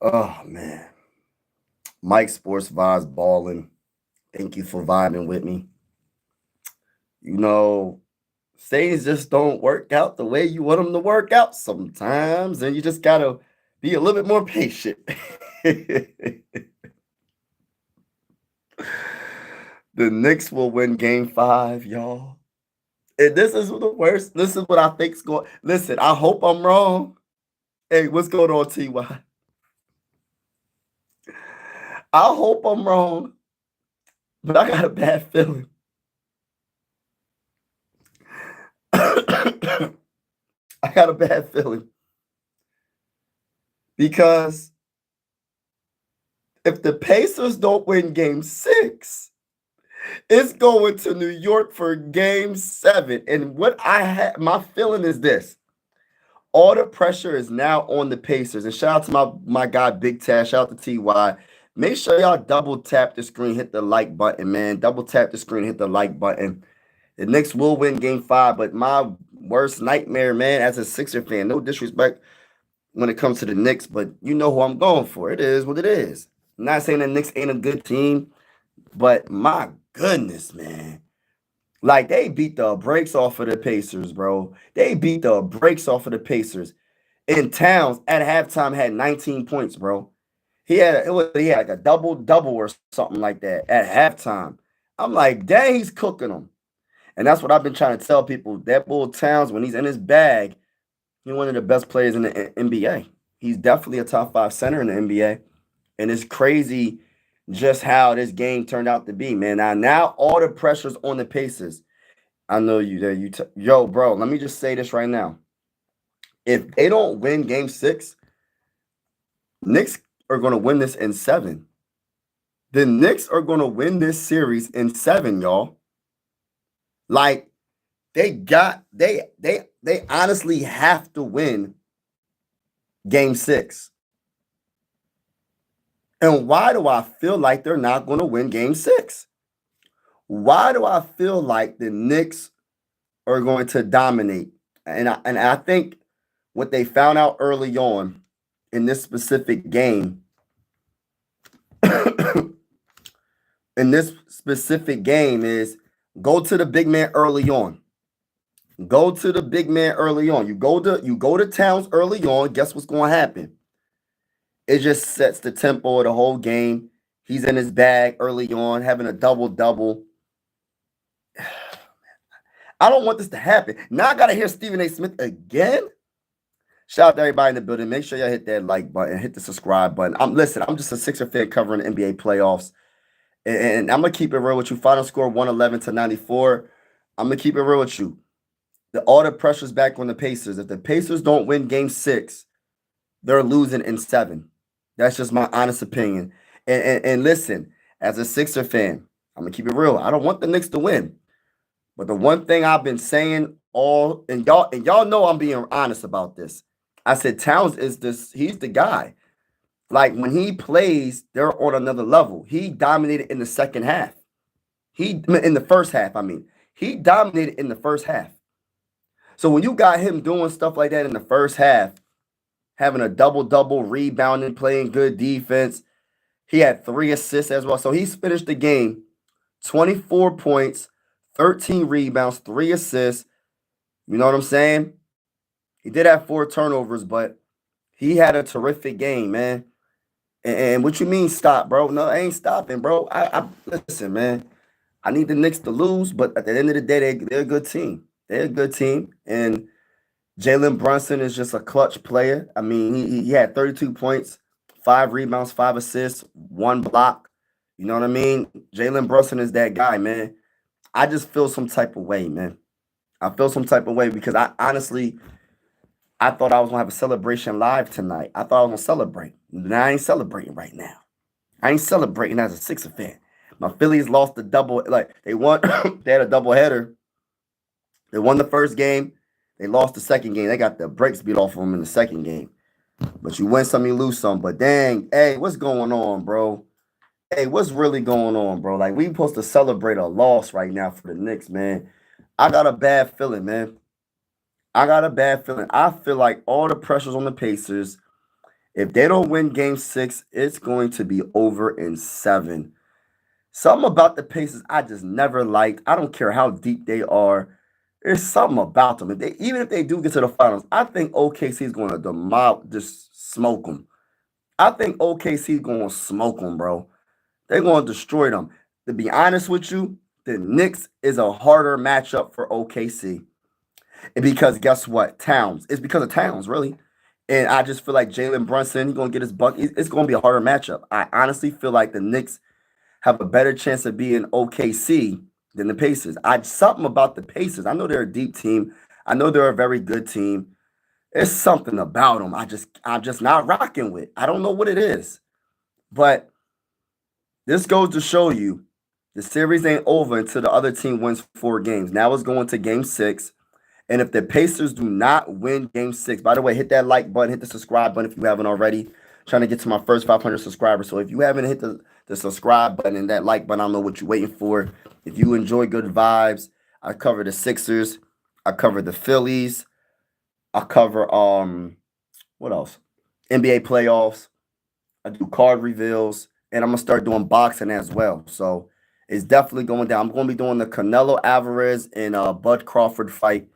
Oh man. Mike Sports Vibes balling. Thank you for vibing with me. You know, things just don't work out the way you want them to work out sometimes, and you just gotta be a little bit more patient. The Knicks will win game 5, y'all. And this is the worst. This is what I think's going. Listen, I hope I'm wrong. Hey, what's going on, TY? I hope I'm wrong, but I got a bad feeling. I got a bad feeling because if the Pacers don't win game 6, it's going to New York for game 7. And what I had, my feeling is this. All the pressure is now on the Pacers. And shout out to my guy, Big Tash. Shout out to TY. Make sure y'all double tap the screen, hit the like button, man. Double tap the screen, hit the like button. The Knicks will win game 5, but my worst nightmare, man, as a Sixer fan, no disrespect when it comes to the Knicks, but you know who I'm going for. It is what it is. I'm not saying the Knicks ain't a good team, but my goodness, man. Like, they beat the brakes off of the Pacers, bro. They beat the brakes off of the Pacers. And Towns at halftime had 19 points, bro. He had like a double or something like that at halftime. I'm like, dang, he's cooking them. And that's what I've been trying to tell people. That Bull Towns, when he's in his bag, he's one of the best players in the NBA. He's definitely a top 5 center in the NBA. And it's crazy just how this game turned out to be, man. Now all the pressure's on the Pacers. I know you there. Yo, bro, let me just say this right now. If they don't win game 6, Knicks are going to win this in 7. The Knicks are going to win this series in 7, y'all. Like, they honestly have to win game 6. And why do I feel like they're not going to win game 6? Why do I feel like the Knicks are going to dominate? And I think what they found out early on in this specific game, is go to the big man early on. Go to the big man early on. You go to Towns early on. Guess what's going to happen? It just sets the tempo of the whole game. He's in his bag early on, having a double-double. I don't want this to happen. Now I got to hear Stephen A. Smith again. Shout out to everybody in the building. Make sure y'all hit that like button, hit the subscribe button. I'm just a Sixer fan covering the NBA playoffs. And I'm going to keep it real with you. Final score 111-94. I'm going to keep it real with you. All the pressure's back on the Pacers. If the Pacers don't win game 6, they're losing in 7. That's just my honest opinion. And listen, as a Sixer fan, I'm going to keep it real. I don't want the Knicks to win. But the one thing I've been saying and y'all know I'm being honest about this. I said Towns he's the guy. Like, when he plays, they're on another level. He dominated in the second half. In the first half, I mean. He dominated in the first half. So when you got him doing stuff like that in the first half, having a double-double, rebounding, playing good defense, he had 3 assists as well. So he's finished the game 24 points, 13 rebounds, 3 assists. You know what I'm saying? He did have 4 turnovers, but he had a terrific game, man. And what you mean stop, bro? No, I ain't stopping, bro. I listen, man. I need the Knicks to lose, but at the end of the day, they're a good team. They're a good team. And Jalen Brunson is just a clutch player. I mean, he had 32 points, 5 rebounds, 5 assists, 1 block. You know what I mean? Jalen Brunson is that guy, man. I just feel some type of way, man. I feel some type of way because I thought I was going to have a celebration live tonight. I thought I was going to celebrate. Now I ain't celebrating right now. I ain't celebrating as a Sixer fan. My Phillies lost the double. Like, they won. They had a double header. They won the first game. They lost the second game. They got the brakes beat off of them in the second game. But you win some, you lose some. But dang, hey, what's going on, bro? Hey, what's really going on, bro? Like, we supposed to celebrate a loss right now for the Knicks, man. I got a bad feeling, man. I got a bad feeling. I feel like all the pressure's on the Pacers. If they don't win game 6, it's going to be over in 7. Something about the Pacers I just never liked. I don't care how deep they are. There's something about them. Even if they do get to the finals, I think OKC is going to just smoke them. I think OKC is going to smoke them, bro. They're going to destroy them. To be honest with you, the Knicks is a harder matchup for OKC. And because guess what? Towns. It's because of Towns, really. And I just feel like Jalen Brunson, he's going to get his buck. It's going to be a harder matchup. I honestly feel like the Knicks have a better chance of being OKC than the Pacers. Something about the Pacers. I know they're a deep team. I know they're a very good team. There's something about them I'm just not rocking with. I don't know what it is. But this goes to show you the series ain't over until the other team wins 4 games. Now it's going to game 6. And if the Pacers do not win game 6, by the way, hit that like button, hit the subscribe button if you haven't already. Trying to get to my first 500 subscribers. So if you haven't hit the subscribe button and that like button, I don't know what you're waiting for. If you enjoy good vibes, I cover the Sixers. I cover the Phillies. I cover what else? NBA playoffs. I do card reveals. And I'm going to start doing boxing as well. So it's definitely going down. I'm going to be doing the Canelo Alvarez and Bud Crawford fight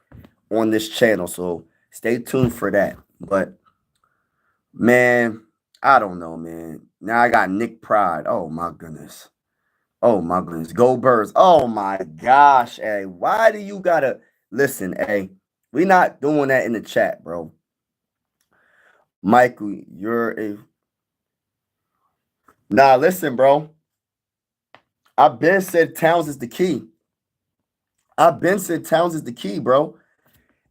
on this channel. So stay tuned for that. But, man, I don't know, man. Now I got Nick Pride. Oh, my goodness. Oh, my goodness. Go Birds. Oh, my gosh, hey. Why do you got to... Listen, hey. We not doing that in the chat, bro. Michael, you're a... Nah, listen, bro. I've been said Towns is the key. I've been said Towns is the key, bro.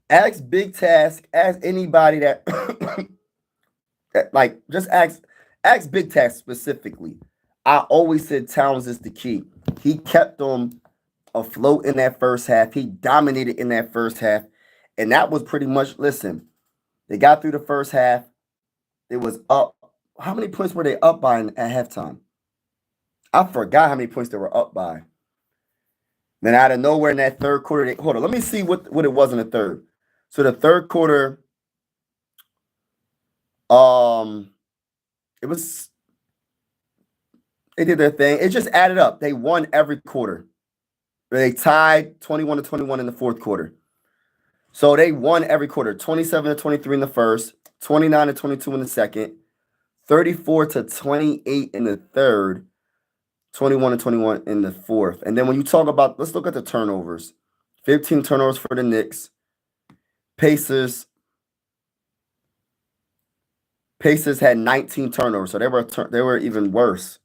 Ask Big Task. Ask anybody that... like, just ask Big Task specifically. I always said Towns is the key. He kept them afloat in that first half. He dominated in that first half. And that was pretty much, listen, they got through the first half. It was up. How many points were they up by at halftime? I forgot how many points they were up by. Then out of nowhere in that third quarter, hold on, let me see what it was in the third. So the third quarter, they did their thing. It just added up. They won every quarter. They tied 21-21 in the fourth quarter. So they won every quarter. 27-23 in the first, 29-22 in the second, 34-28 in the third, 21-21 in the fourth. And then when you talk about, let's look at the turnovers. 15 turnovers for the Knicks. Pacers had 19 turnovers, so they were even worse.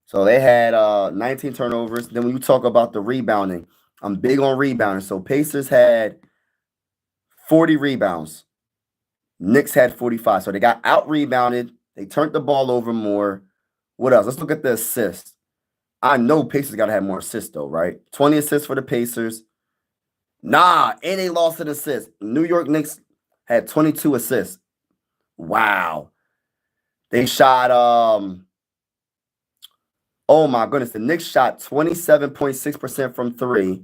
So they had 19 turnovers. Then when you talk about the rebounding, I'm big on rebounding. So Pacers had 40 rebounds. Knicks had 45. So they got out-rebounded. They turned the ball over more. What else? Let's look at the assists. I know Pacers got to have more assists, though, right? 20 assists for the Pacers. Nah, and they lost an assist. New York Knicks had 22 assists. Wow. They shot, oh my goodness, the Knicks shot 27.6% from 3.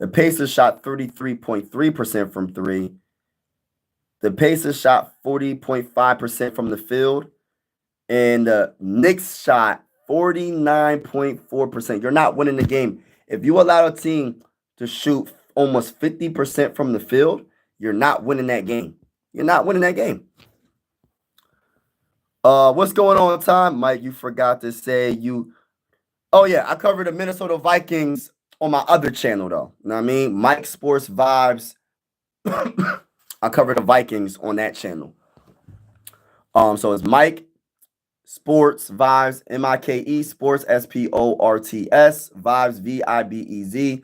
The Pacers shot 33.3% from 3. The Pacers shot 40.5% from the field. And the Knicks shot 49.4%. You're not winning the game. If you allow a team to shoot almost 50% from the field, you're not winning that game. You're not winning that game. What's going on, Tom? Mike, you forgot to say you... Oh, yeah, I covered the Minnesota Vikings on my other channel, though. You know what I mean? Mike Sports Vibes. I covered the Vikings on that channel. So it's Mike Sports Vibes, M-I-K-E, Sports, S-P-O-R-T-S, Vibes, V-I-B-E-Z.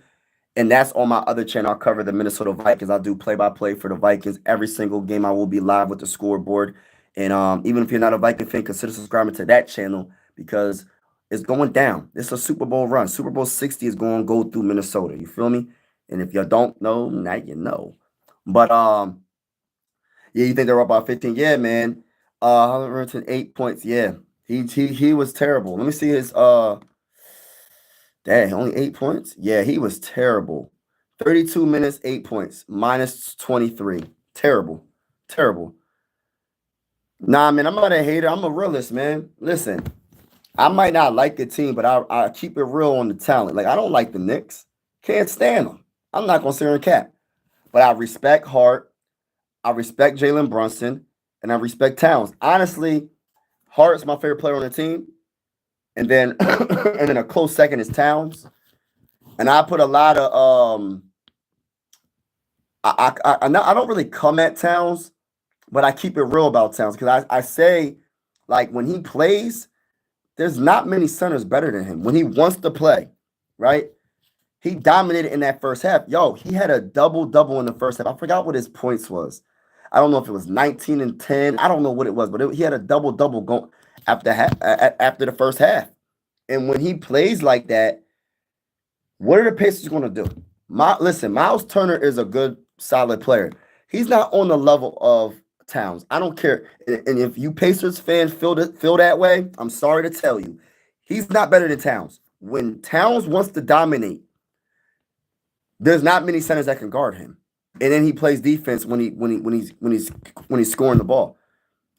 And that's on my other channel. I cover the Minnesota Vikings. I do play-by-play for the Vikings. Every single game I will be live with the scoreboard. And even if you're not a Viking fan, consider subscribing to that channel because it's going down. It's a Super Bowl run. Super Bowl 60 is going to go through Minnesota. You feel me? And if you don't know, now you know. But, yeah, you think they're up by 15? Yeah, man. Halliburton, 8 points. Yeah, he was terrible. Let me see his, dang, only 8 points? Yeah, he was terrible. 32 minutes, 8 points, minus 23. Terrible. Terrible. Nah, man, I'm not a hater. I'm a realist, man. Listen, I might not like the team, but I keep it real on the talent. Like I don't like the Knicks. Can't stand them. I'm not gonna sit here and cap. But I respect Hart. I respect Jalen Brunson, and I respect Towns. Honestly, Hart's my favorite player on the team, and then and then a close second is Towns. And I put a lot of I don't really come at Towns, but I keep it real about Towns because I say like when he plays, there's not many centers better than him when he wants to play, right? He dominated in that first half. Yo, he had a double double in the first half. I forgot what his points was. I don't know if it was 19 and 10. I don't know what it was, but he had a double double going after the first half. And when he plays like that, what are the Pacers going to do? Listen, Miles Turner is a good, solid player. He's not on the level of Towns. I don't care. And if you Pacers fans feel that way, I'm sorry to tell you, he's not better than Towns. When Towns wants to dominate, there's not many centers that can guard him. And then he plays defense when he's scoring the ball.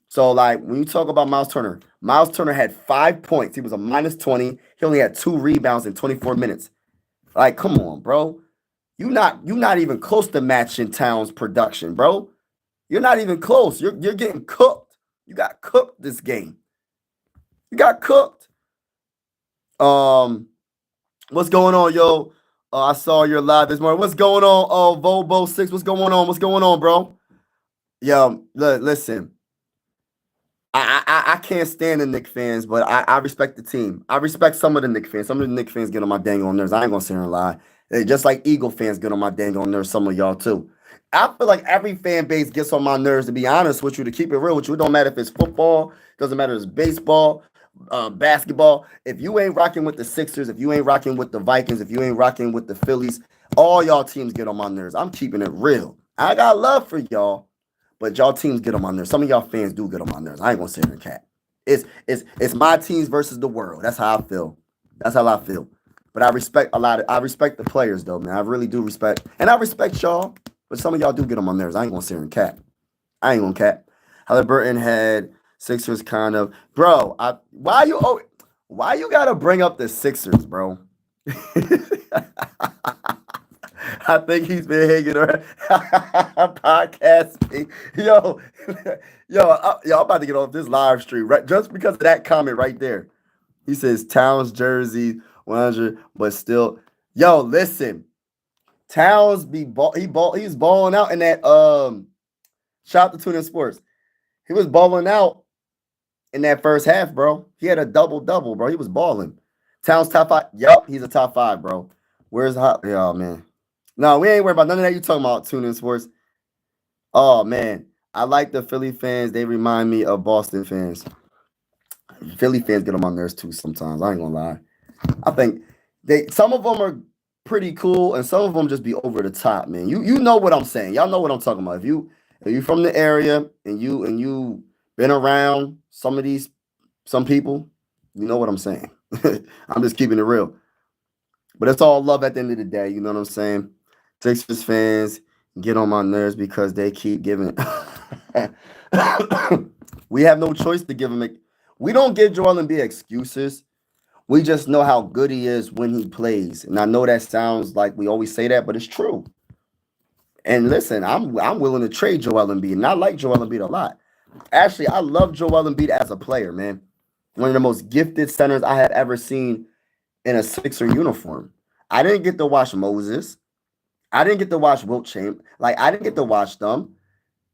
So like when you talk about Miles Turner had 5 points. He was a minus 20. He only had 2 rebounds in 24 minutes. Like, come on, bro. You not even close to matching Towns' production, bro. You're not even close. You're getting cooked. You got cooked this game. You got cooked. What's going on, yo? I saw your live this morning. What's going on? Oh, Volbo6, what's going on? What's going on, bro? Yo, listen. I can't stand the Knicks fans, but I respect the team. I respect some of the Knicks fans. Some of the Knicks fans get on my dang on nerves. I ain't gonna sit here and lie. Just like Eagle fans get on my dang on nerves, some of y'all too. I feel like every fan base gets on my nerves, to be honest with you, to keep it real with you. It don't matter if it's football, doesn't matter if it's baseball, basketball. If you ain't rocking with the Sixers, if you ain't rocking with the Vikings, if you ain't rocking with the Phillies, all y'all teams get on my nerves. I'm keeping it real. I got love for y'all. But y'all teams get on my nerves. Some of y'all fans do get on my nerves. I ain't gonna sit here and cat. It's my teams versus the world. That's how I feel. That's how I feel. But I respect the players though, man. I really do respect, and I respect y'all. But some of y'all do get on my nerves. I ain't gonna sit here and cat. I ain't gonna cat. Halliburton had Sixers kind of, bro. Why you gotta bring up the Sixers, bro? I think he's been hanging around podcast me. Yo, I'm about to get off this live stream right just because of that comment right there. He says Towns jersey 100, but still, yo, listen, Towns he's balling out in that shout out to TuneIn Sports. He was balling out in that first half, bro. He had a double double, bro. He was balling. Towns top 5. Yup, he's a top 5, bro. Where's hot? Yeah, man. No, we ain't worried about none of that. You talking about TuneIn Sports? Oh man, I like the Philly fans. They remind me of Boston fans. Philly fans get on my nerves too sometimes. I ain't gonna lie. I think some of them are pretty cool, and some of them just be over the top, man. You know what I'm saying? Y'all know what I'm talking about. If you from the area and you been around some people, you know what I'm saying. I'm just keeping it real. But it's all love at the end of the day. You know what I'm saying? Sixers fans get on my nerves because they keep giving. We have no choice to give him. We don't give Joel Embiid excuses. We just know how good he is when he plays. And I know that sounds like we always say that, but it's true. And listen, I'm willing to trade Joel Embiid, and I like Joel Embiid a lot. Actually, I love Joel Embiid as a player, man. One of the most gifted centers I have ever seen in a Sixer uniform. I didn't get to watch Moses. I didn't get to watch Wilt Chamberlain. Like, I didn't get to watch them.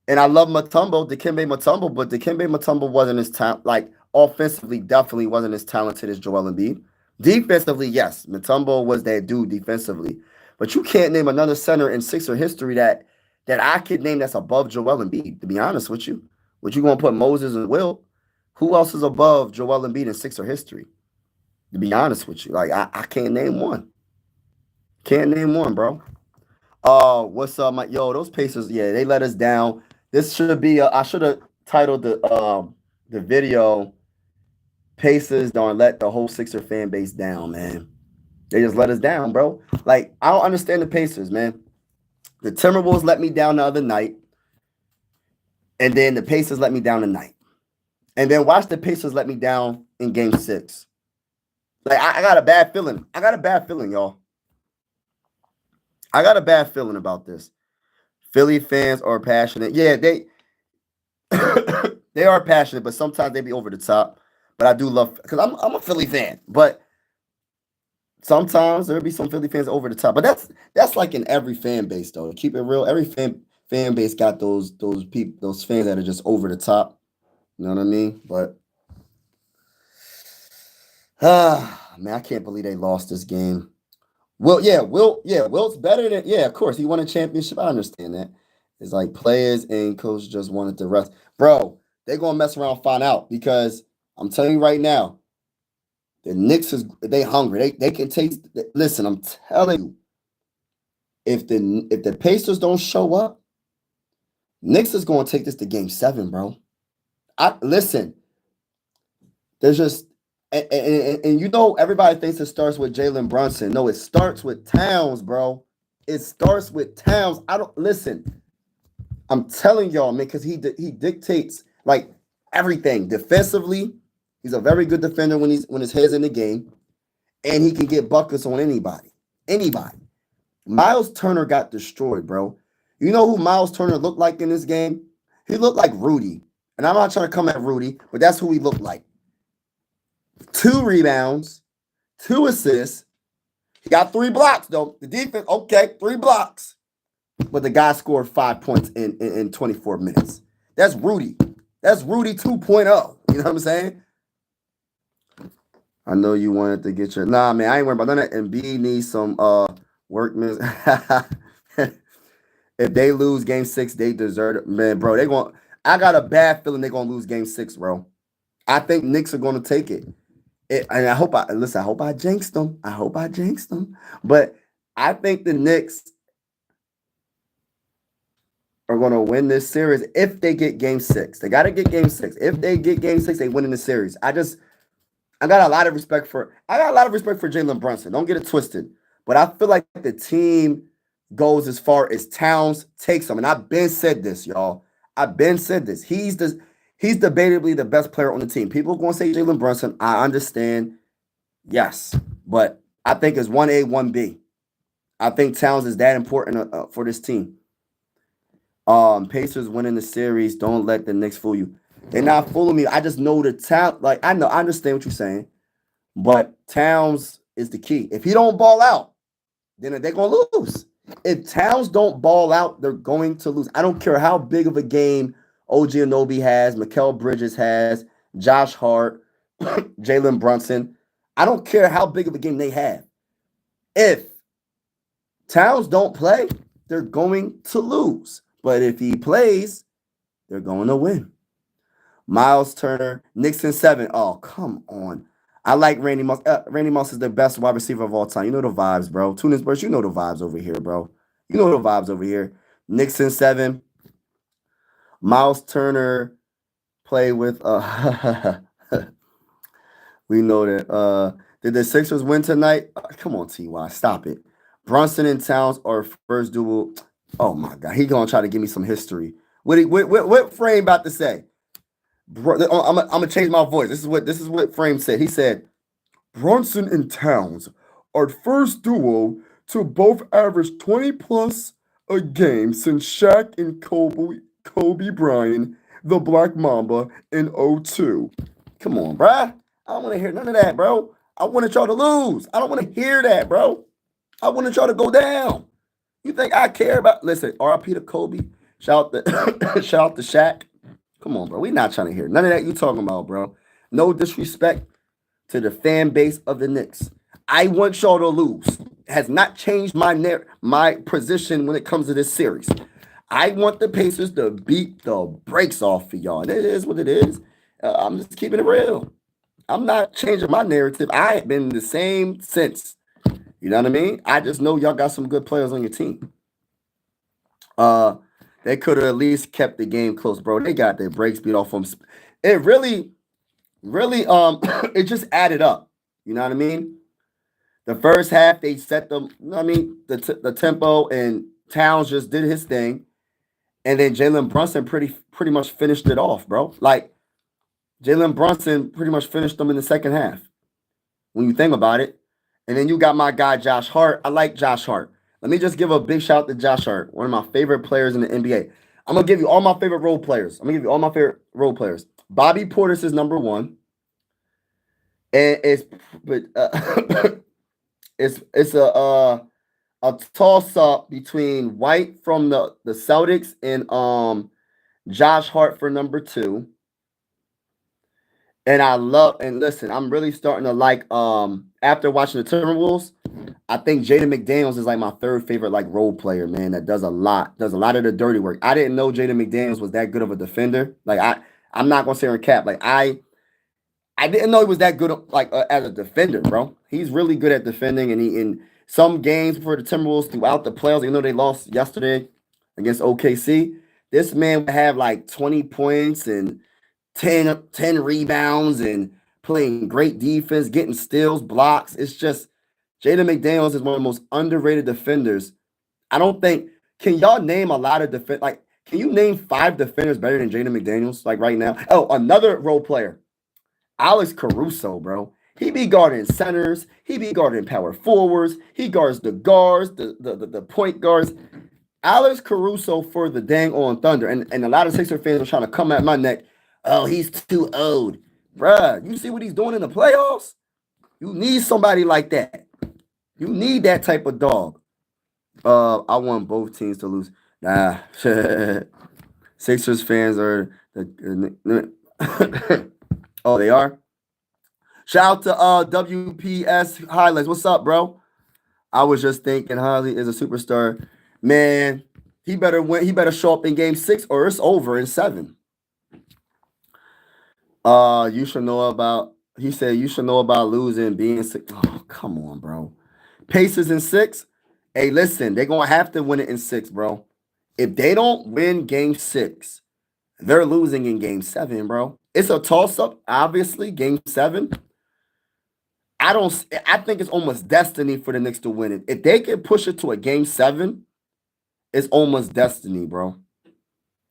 And I love Dikembe Mutombo, but Dikembe Mutombo wasn't as like offensively, definitely wasn't as talented as Joel Embiid. Defensively, yes, Mutombo was that dude defensively. But you can't name another center in Sixer history that I could name that's above Joel Embiid, to be honest with you. What you gonna put Moses and Wilt? Who else is above Joel Embiid in Sixer history? To be honest with you. Like, I can't name one. Can't name one, bro. What's up, Mike? Yo, those Pacers, yeah, they let us down. This should be I should have titled the video Pacers don't let the whole Sixer fan base down, man. They just let us down, bro. Like, I don't understand the Pacers, man. The Timberwolves let me down the other night, and then the Pacers let me down tonight. And then watch the Pacers let me down in game 6. Like, I got a bad feeling. I got a bad feeling, y'all. I got a bad feeling about this. Philly fans are passionate. Yeah, they they are passionate, but sometimes they be over the top. But I do love because I'm a Philly fan, but sometimes there'll be some Philly fans over the top. But that's like in every fan base though. To keep it real, every fan base got those people those fans that are just over the top. You know what I mean? But man, I can't believe they lost this game. Wilt's better than of course he won a championship. I understand that. It's like players and coach just wanted to rest. Bro, they're gonna mess around and find out because I'm telling you right now, the Knicks they hungry. They can taste. Listen, I'm telling you, if the Pacers don't show up, Knicks is gonna take this to game 7, bro. I listen. There's just and you know everybody thinks it starts with Jalen Brunson. No, it starts with Towns, bro. It starts with Towns. I don't listen. I'm telling y'all, man, because he dictates like everything defensively. He's a very good defender when his head's in the game, and he can get buckets on anybody. Anybody. Miles Turner got destroyed, bro. You know who Miles Turner looked like in this game? He looked like Rudy, and I'm not trying to come at Rudy, but that's who he looked like. 2 rebounds, 2 assists. He got 3 blocks though. The defense, okay, 3 blocks. But the guy scored 5 points in 24 minutes. That's Rudy. That's Rudy 2.0. You know what I'm saying? I know you wanted to get your nah, man. I ain't worried about none of that. And B needs some workmen. If they lose game 6, they deserve it. Man, bro, I got a bad feeling they're gonna lose game 6, bro. I think Knicks are gonna take it. And I hope I jinxed them. I hope I jinxed them. But I think the Knicks are going to win this series if they get game 6. They got to get game 6. If they get game 6, they win in the series. I got a lot of respect for Jalen Brunson. Don't get it twisted. But I feel like the team goes as far as Towns takes them. And I've been said this, y'all. I've been said this. He's debatably the best player on the team. People are going to say Jalen Brunson. I understand. Yes. But I think it's 1A, 1B. I think Towns is that important for this team. Pacers winning the series. Don't let the Knicks fool you. They're not fooling me. I just know the talent. Like, I understand what you're saying. But Towns is the key. If he don't ball out, then they're going to lose. If Towns don't ball out, they're going to lose. I don't care how big of a game OG Anunoby has, Mikal Bridges has, Josh Hart, Jalen Brunson. I don't care how big of a game they have. If Towns don't play, they're going to lose. But if he plays, they're going to win. Miles Turner, Knicks in 7. Oh, come on. I like Randy Moss. Randy Moss is the best wide receiver of all time. You know the vibes, bro. Tunisburst, you know the vibes over here, bro. You know the vibes over here. Knicks in 7. Miles Turner play with we know that did the Sixers win tonight? Come on, TY, stop it. Brunson and Towns are first duel. Oh my God, he gonna try to give me some history. What Frame about to say? I'm gonna change my voice. This is what Frame said. He said Brunson and Towns are first duo to both average 20 plus a game since Shaq and Kobe Bryant, the Black Mamba, in 02. Come on, bruh. I don't want to hear none of that, bro. I wanted y'all to lose. I don't want to hear that, bro. I wanted y'all to go down. You think I care about? Listen, RIP to Kobe. Shout out to Shaq. Come on, bro. We not trying to hear none of that you talking about, bro. No disrespect to the fan base of the Knicks. I want y'all to lose. It has not changed my position when it comes to this series. I want the Pacers to beat the brakes off for y'all. And it is what it is. I'm just keeping it real. I'm not changing my narrative. I have been the same since. You know what I mean? I just know y'all got some good players on your team. They could have at least kept the game close, bro. They got their breaks beat off them. It really, it just added up. You know what I mean? The first half, they set them, you know what I mean? The tempo, and Towns just did his thing. And then Jalen Brunson pretty much finished it off, bro. Like, Jalen Brunson pretty much finished them in the second half when you think about it. And then you got my guy Josh Hart. I like Josh Hart. Let me just give a big shout out to Josh Hart, one of my favorite players in the NBA. I'm gonna give you all my favorite role players. I'm gonna give you all my favorite role players. Bobby Portis is number one, and it's but it's a toss up between White from the Celtics and Josh Hart for number two. And I love and listen, I'm really starting to like after watching the Timberwolves, I think Jaden McDaniels is like my third favorite like role player, man, that does a lot of the dirty work. I didn't know Jaden McDaniels was that good of a defender. Like I'm not gonna say on cap. Like I didn't know he was that good like as a defender, bro. He's really good at defending, and he in some games for the Timberwolves throughout the playoffs, even though they lost yesterday against OKC, this man would have like 20 points and 10 rebounds and playing great defense, getting steals, blocks. It's just Jaden McDaniels is one of the most underrated defenders. I don't think can y'all name a lot of defense like can you name five defenders better than Jaden McDaniels like right now? Oh, another role player. Alex Caruso, bro. He be guarding centers. He be guarding power forwards. He guards the guards, the point guards. Alex Caruso for the dang on Thunder. And a lot of Sixer fans are trying to come at my neck. Oh, he's too old. Bruh, you see what he's doing in the playoffs? You need somebody like that. You need that type of dog. I want both teams to lose. Nah. Sixers fans are oh, they are? Shout out to WPS Highlights. What's up, bro? I was just thinking Holly is a superstar. Man, he better win. He better show up in game 6 or it's over in 7. You should know about he said you should know about losing being sick. Oh, come on, bro. Pacers in 6. Hey, listen, they're gonna have to win it in 6, bro. If they don't win game 6, they're losing in game 7, bro. It's a toss-up, obviously, game 7. I think it's almost destiny for the Knicks to win it. If they can push it to a game 7, it's almost destiny, bro.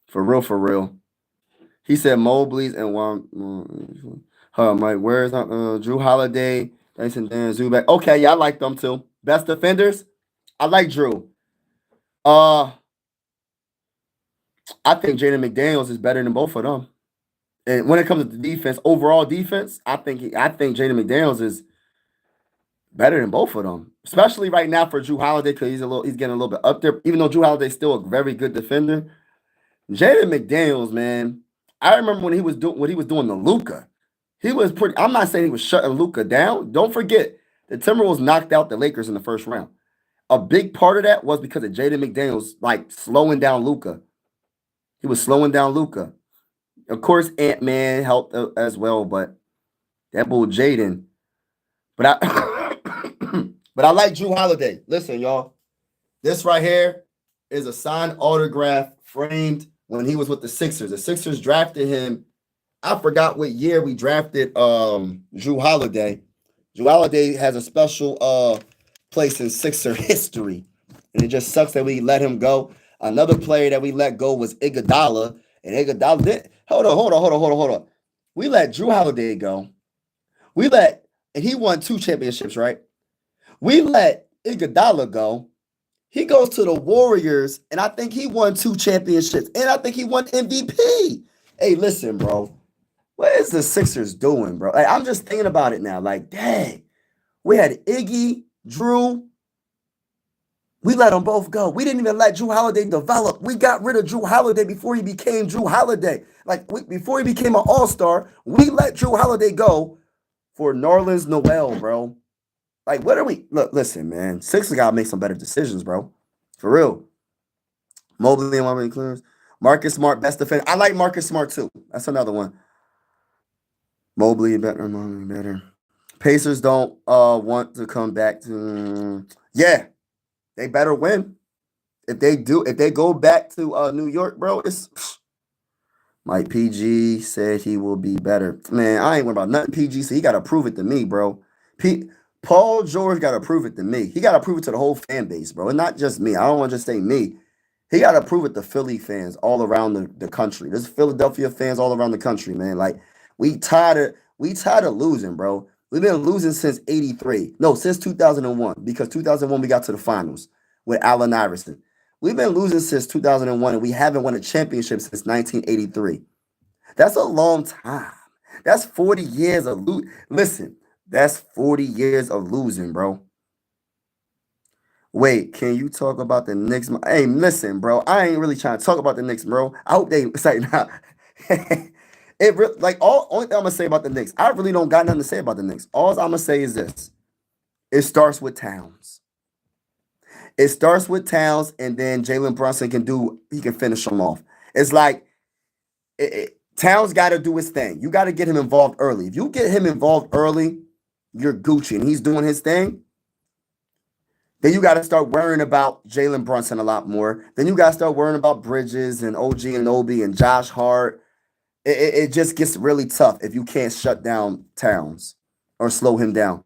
For real, for real. He said Mobley's and one. Mike, where's Drew Holiday, Dyson Dan Zubac? Okay, yeah, I like them too. Best defenders, I like Drew. Uh, I think Jaden McDaniels is better than both of them. And when it comes to defense, overall defense, I think Jaden McDaniels is better than both of them, especially right now for Drew Holiday because he's getting a little bit up there. Even though Drew Holiday's still a very good defender, Jaden McDaniels, man, I remember when he was doing what he was doing to Luka. He was pretty. I'm not saying he was shutting Luka down. Don't forget the Timberwolves knocked out the Lakers in the first round. A big part of that was because of Jaden McDaniels like slowing down Luka. He was slowing down Luka. Of course, Ant-Man helped as well, but that bull Jaden. But I but I like Drew Holiday. Listen, y'all. This right here is a signed autograph framed when he was with the Sixers. The Sixers drafted him. I forgot what year we drafted Drew Holiday. Drew Holiday has a special place in Sixer history. And it just sucks that we let him go. Another player that we let go was Iguodala. And Iguodala did. Hold on. We let Drew Holiday go. And he won 2 championships, right? We let Iguodala go. He goes to the Warriors, and I think he won 2 championships, and I think he won MVP. Hey, listen, bro. What is the Sixers doing, bro? Like, I'm just thinking about it now. Like, dang, we had Iggy, Drew. We let them both go. We didn't even let Drew Holiday develop. We got rid of Drew Holiday before he became Drew Holiday. Before he became an all-star, we let Drew Holiday go for Nerlens Noel, bro. Like, what are we? Look, listen, man. Sixers got to make some better decisions, bro. For real. Mobley and Wyoming clearance. Marcus Smart, best defender. I like Marcus Smart, too. That's another one. Mobley better. Pacers don't want to come back to. Yeah, they better win. If they go back to New York, bro, it's. Mike PG said he will be better. Man, I ain't worried about nothing. PG said he got to prove it to me, bro. Paul George got to prove it to me. He got to prove it to the whole fan base, bro. And not just me. I don't want to just say me. He got to prove it to Philly fans all around the country. There's Philadelphia fans all around the country, man. Like, We tired of losing, bro. We've been losing since 83. No, since 2001, because 2001 we got to the finals with Allen Iverson. We've been losing since 2001, and we haven't won a championship since 1983. That's a long time. That's 40 years of listen, that's 40 years of losing, bro. Wait, can you talk about the Knicks? Hey, listen, bro. I ain't really trying to talk about the Knicks, bro. I hope they say now. Like all only thing I'm gonna say about the Knicks. I really don't got nothing to say about the Knicks. All I'm gonna say is this: it starts with Towns. It starts with Towns, and then Jalen Brunson he can finish them off. It's like Towns got to do his thing. You got to get him involved early. If you get him involved early, you're Gucci, and he's doing his thing. Then you got to start worrying about Jalen Brunson a lot more. Then you got to start worrying about Bridges and OG and Obi and Josh Hart. It just gets really tough if you can't shut down Towns or slow him down.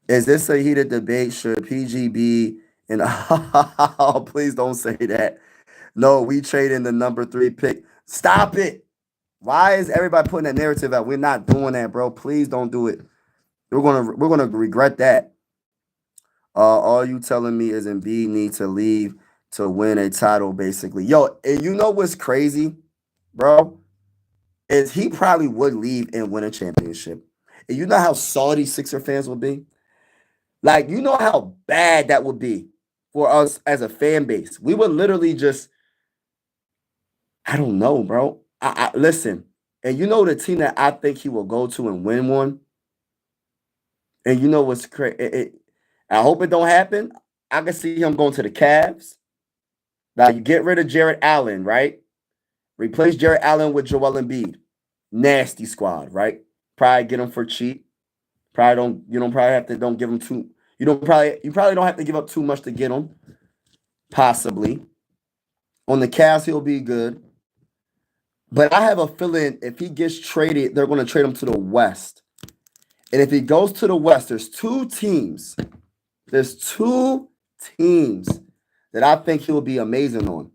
Is this a heated debate? Should PGB and oh, please don't say that. No, we trade in the number 3 pick. Stop it. Why is everybody putting that narrative out? We're not doing that, bro. Please don't do it. We're gonna regret that. All you telling me is Embiid need to leave to win a title, basically. Yo, and you know what's crazy, bro? Is he probably would leave and win a championship. And you know how salty Sixer fans would be? Like, you know how bad that would be for us as a fan base. We would literally just, I don't know, bro. I listen, and you know the team that I think he will go to and win one. And you know what's crazy? I hope it don't happen. I can see him going to the Cavs. Now you get rid of Jarrett Allen, right? Replace Jarrett Allen with Joel Embiid. Nasty squad, right? Probably get him for cheap. Probably don't you don't probably have to don't give him too. You probably don't have to give up too much to get him. Possibly. On the Cavs, he'll be good. But I have a feeling if he gets traded, they're going to trade him to the West. And if he goes to the West, there's two teams. There's two teams that I think he'll be amazing on.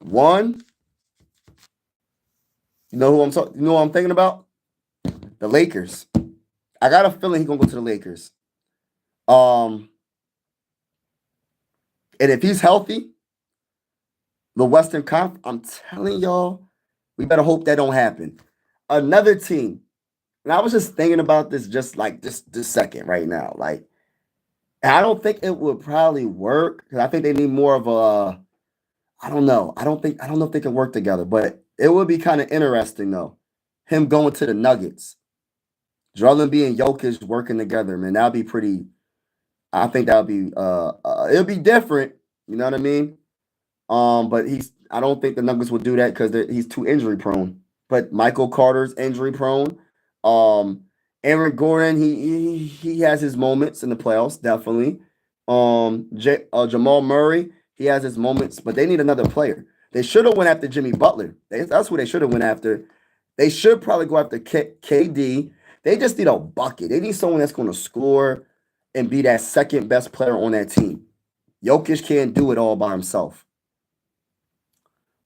One, you know who I'm thinking about? The Lakers. I got a feeling he's gonna go to the Lakers. And if he's healthy, the Western Conference, I'm telling y'all, we better hope that don't happen. Another team, and I was just thinking about this just like this second right now. Like, I don't think it would probably work because I think they need more of a. I don't know. I don't know if they can work together, but it would be kind of interesting though. Him going to the Nuggets, Joel Embiid and Jokic working together, man. That'd be pretty. I think that would be. It'll be different. You know what I mean? But I don't think the Nuggets will do that because he's too injury prone. But Michael Carter's injury prone. Aaron Gordon, he has his moments in the playoffs, definitely. Jamal Murray, he has his moments, but they need another player. They should have went after Jimmy Butler. That's who they should have went after. They should probably go after KD. They just need a bucket. They need someone that's going to score and be that second best player on that team. Jokic can't do it all by himself.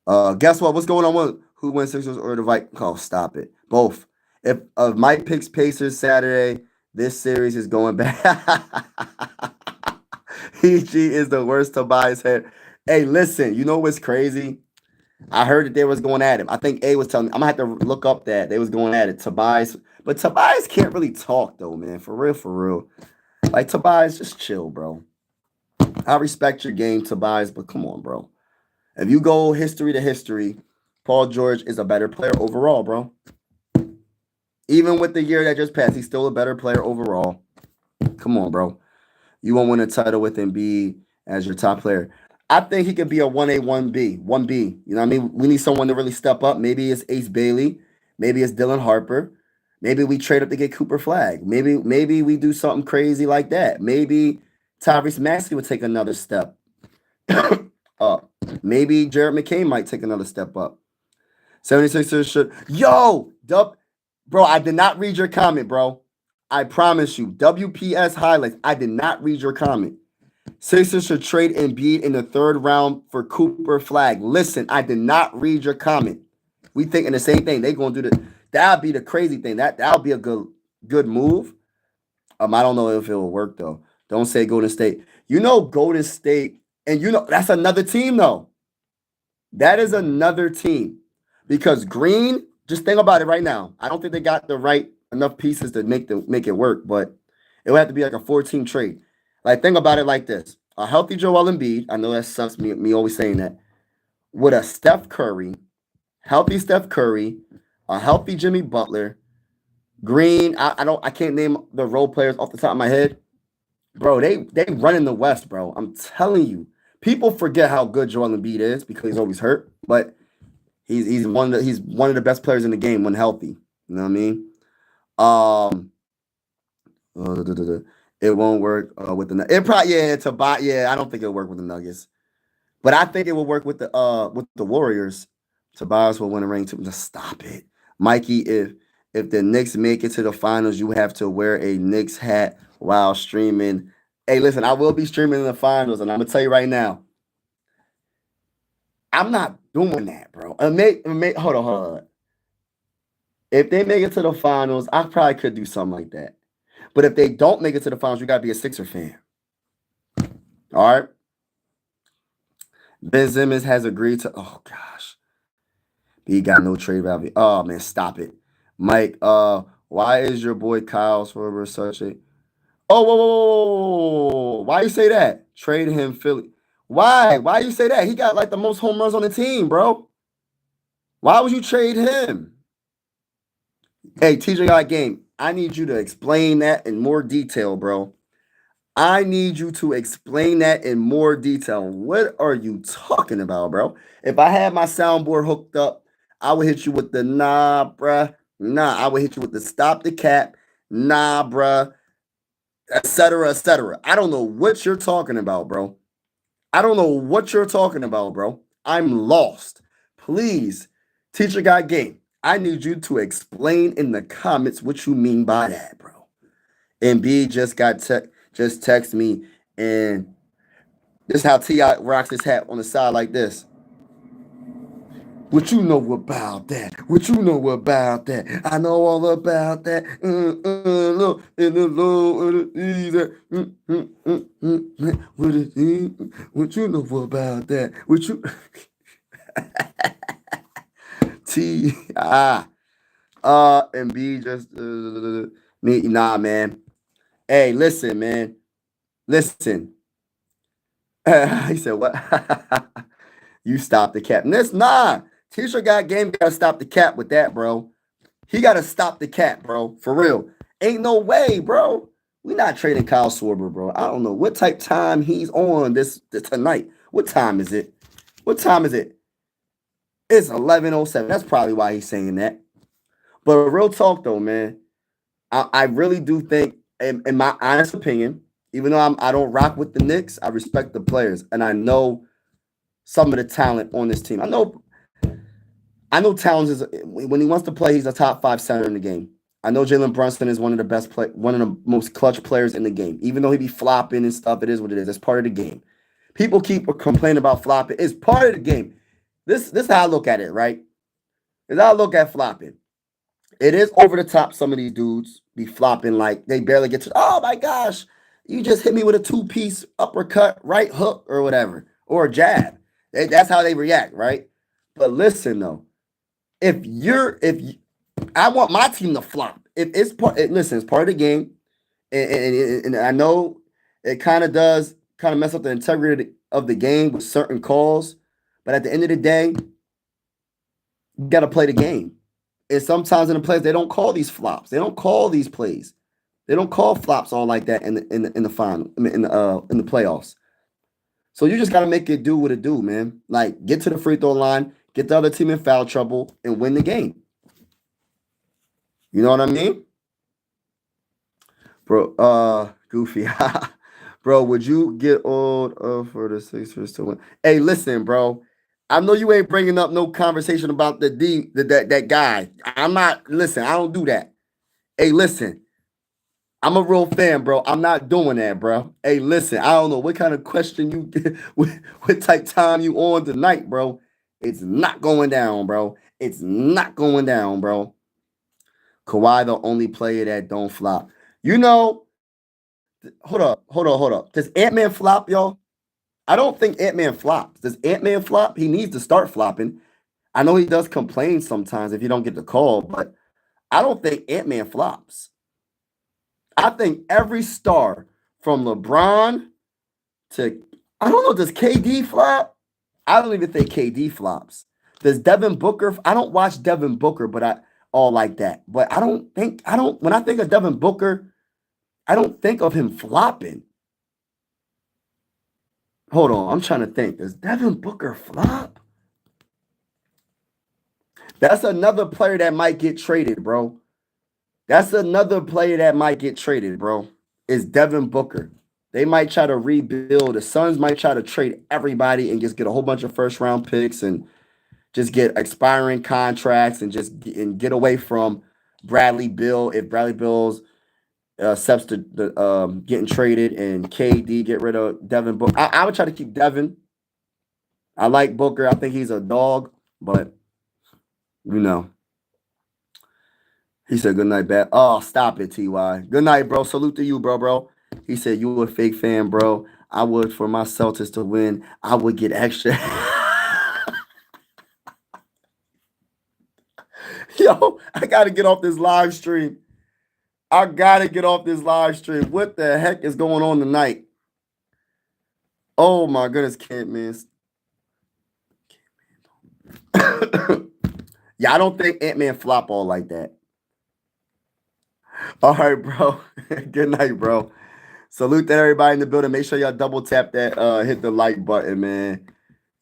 Guess what? What's going on with who wins Sixers or the Vikings? Oh, stop it. Both. If Mike picks Pacers Saturday, this series is going back. EG is the worst Tobias head. Hey, listen, you know what's crazy? I heard that they was going at him. I think A was telling me. I'm going to have to look up that. They was going at it. Tobias. But Tobias can't really talk, though, man. For real. Like, Tobias, just chill, bro. I respect your game, Tobias, but come on, bro. If you go history to history, Paul George is a better player overall, bro. Even with the year that just passed, he's still a better player overall. Come on, bro. You won't win a title with Embiid as your top player. I think he could be a 1A, 1B, 1B. You know what I mean? We need someone to really step up. Maybe it's Ace Bailey. Maybe it's Dylan Harper. Maybe we trade up to get Cooper Flag. Maybe we do something crazy like that. Maybe Tyrese Maxey would take another step up. Maybe Jared McCain might take another step up. 76ers should. Yo, bro, I did not read your comment, bro. I promise you. WPS highlights. I did not read your comment. Sixers should trade Embiid in the third round for Cooper Flag. Listen, I did not read your comment. We thinking the same thing. They gonna do the That'd be the crazy thing. That'll be a good move. I don't know if it will work though. Don't say Golden State. Golden State, and that's another team though. That is another team because Green. Just think about it right now. I don't think they got the right enough pieces to make it work, but it would have to be like a 14 trade. Like think about it like this: a healthy Joel Embiid. I know that sucks. Me always saying that. With a Steph Curry, healthy Steph Curry, a healthy Jimmy Butler, Green. I can't name the role players off the top of my head. Bro, they run in the West, bro. I'm telling you. People forget how good Joel Embiid is because he's always hurt, but he's one of the best players in the game when healthy. You know what I mean? It won't work with the Nuggets. It probably I don't think it'll work with the Nuggets. But I think it will work with the Warriors. Tobias will win a ring too. Just stop it. Mikey, if the Knicks make it to the finals, you have to wear a Knicks hat while streaming. Hey, listen, I will be streaming in the finals, and I'm gonna tell you right now, I'm not doing that, bro. Hold on. If they make it to the finals, I probably could do something like that. But if they don't make it to the finals, you gotta be a Sixer fan. All right. Ben Simmons has agreed to. Oh gosh, he got no trade value. Oh man, stop it, Mike. Why is your boy Kyle Schwarber such a? Oh, whoa. Why you say that? Trade him, Philly. Why? Why you say that? He got like the most home runs on the team, bro. Why would you trade him? Hey, TJ Got Game. I need you to explain that in more detail, bro. I need you to explain that in more detail. What are you talking about, bro? If I had my soundboard hooked up, I would hit you with the nah, bruh. Nah, I would hit you with the stop the cap. Nah, bruh. Etc. Etc. I don't know what you're talking about, bro. I don't know what you're talking about, bro. I'm lost. Please, Teacher Got Game. I need you to explain in the comments what you mean by that, bro. And B just text me, and this is how T.I. rocks his hat on the side like this. What you know about that? What you know about that? I know all about that. Look in the low, what you know about that? What you T.I. And B just me. Nah, man. Hey, listen, man. Listen. He said, "What? You stop the cap." And this T-shirt Got Game got to stop the cap with that, bro. He got to stop the cap, bro. For real. Ain't no way, bro. We not trading Kyle Schwarber, bro. I don't know what type time he's on this tonight. What time is it? What time is it? It's 11:07. That's probably why he's saying that. But real talk, though, man. I really do think, in my honest opinion, even though I don't rock with the Knicks, I respect the players, and I know some of the talent on this team. I know Towns is, when he wants to play, he's a top 5 center in the game. I know Jalen Brunson is one of the most clutch players in the game. Even though he be flopping and stuff, it is what it is. It's part of the game. People keep complaining about flopping. It's part of the game. This is how I look at it, right? This is how I look at flopping. It is over the top. Some of these dudes be flopping like they barely get to. Oh my gosh, you just hit me with a 2-piece uppercut, right hook, or whatever, or a jab. That's how they react, right? But listen though, I want my team to flop. If it's it's part of the game, and I know it kind of does mess up the integrity of the game with certain calls, but at the end of the day, you got to play the game. And sometimes in the plays, they don't call these flops. They don't call these plays. They don't call flops all like that in the final, in the playoffs. So you just got to make it do what it do, man. Like, get to the free throw line, get the other team in foul trouble, and win the game. You know what I mean? Bro, Goofy. Bro, would you get old for the Sixers to win? Hey, listen, bro. I know you ain't bringing up no conversation about that guy. I'm not, listen, I don't do that. Hey, listen. I'm a real fan, bro. I'm not doing that, bro. Hey, listen, I don't know what kind of question you get, what type time you on tonight, bro. It's not going down, bro. It's not going down, bro. Kawhi, the only player that don't flop. You know, hold up. Does Ant-Man flop, y'all? I don't think Ant-Man flops. Does Ant-Man flop? He needs to start flopping. I know he does complain sometimes if you don't get the call, but I don't think Ant-Man flops. I think every star from LeBron to, I don't know, does KD flop? I don't even think KD flops. Does Devin Booker? I don't watch Devin Booker, but I all like that. But I don't when I think of Devin Booker, I don't think of him flopping. Hold on, I'm trying to think. Does Devin Booker flop? That's another player that might get traded, bro. That's another player that might get traded, bro. Is Devin Booker. They might try to rebuild. The Suns might try to trade everybody and just get a whole bunch of first round picks and just get expiring contracts and get away from Bradley Bill if Bradley Bill's accepts the getting traded and KD get rid of Devin Booker. I would try to keep Devin. I like Booker. I think he's a dog, but you know. He said, good night, Bat. Oh, stop it, TY. Good night, bro. Salute to you, bro. He said, you a fake fan, bro. I would, for my Celtics to win, I would get extra. Yo, I got to get off this live stream. What the heck is going on tonight? Oh, my goodness, can't miss. Yeah, I don't think Ant-Man flop all like that. All right, bro. Good night, bro. Salute to everybody in the building. Make sure y'all double tap that, hit the like button, man.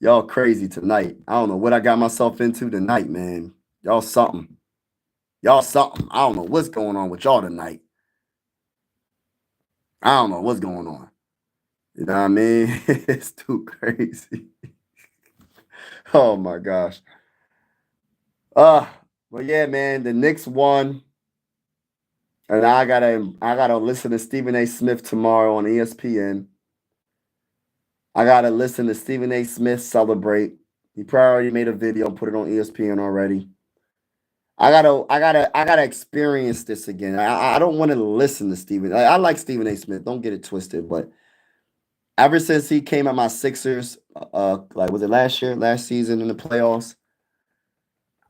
Y'all crazy tonight. I don't know what I got myself into tonight, man. Y'all something. I don't know what's going on with y'all tonight. I don't know what's going on. You know what I mean? It's too crazy. Oh my gosh. But yeah, man, the Knicks won. And I gotta listen to Stephen A. Smith tomorrow on ESPN. I gotta listen to Stephen A. Smith celebrate. He probably already made a video, put it on ESPN already. I gotta experience this again. I don't want to listen to Stephen. I like Stephen A. Smith. Don't get it twisted, but ever since he came at my Sixers, like was it last season in the playoffs,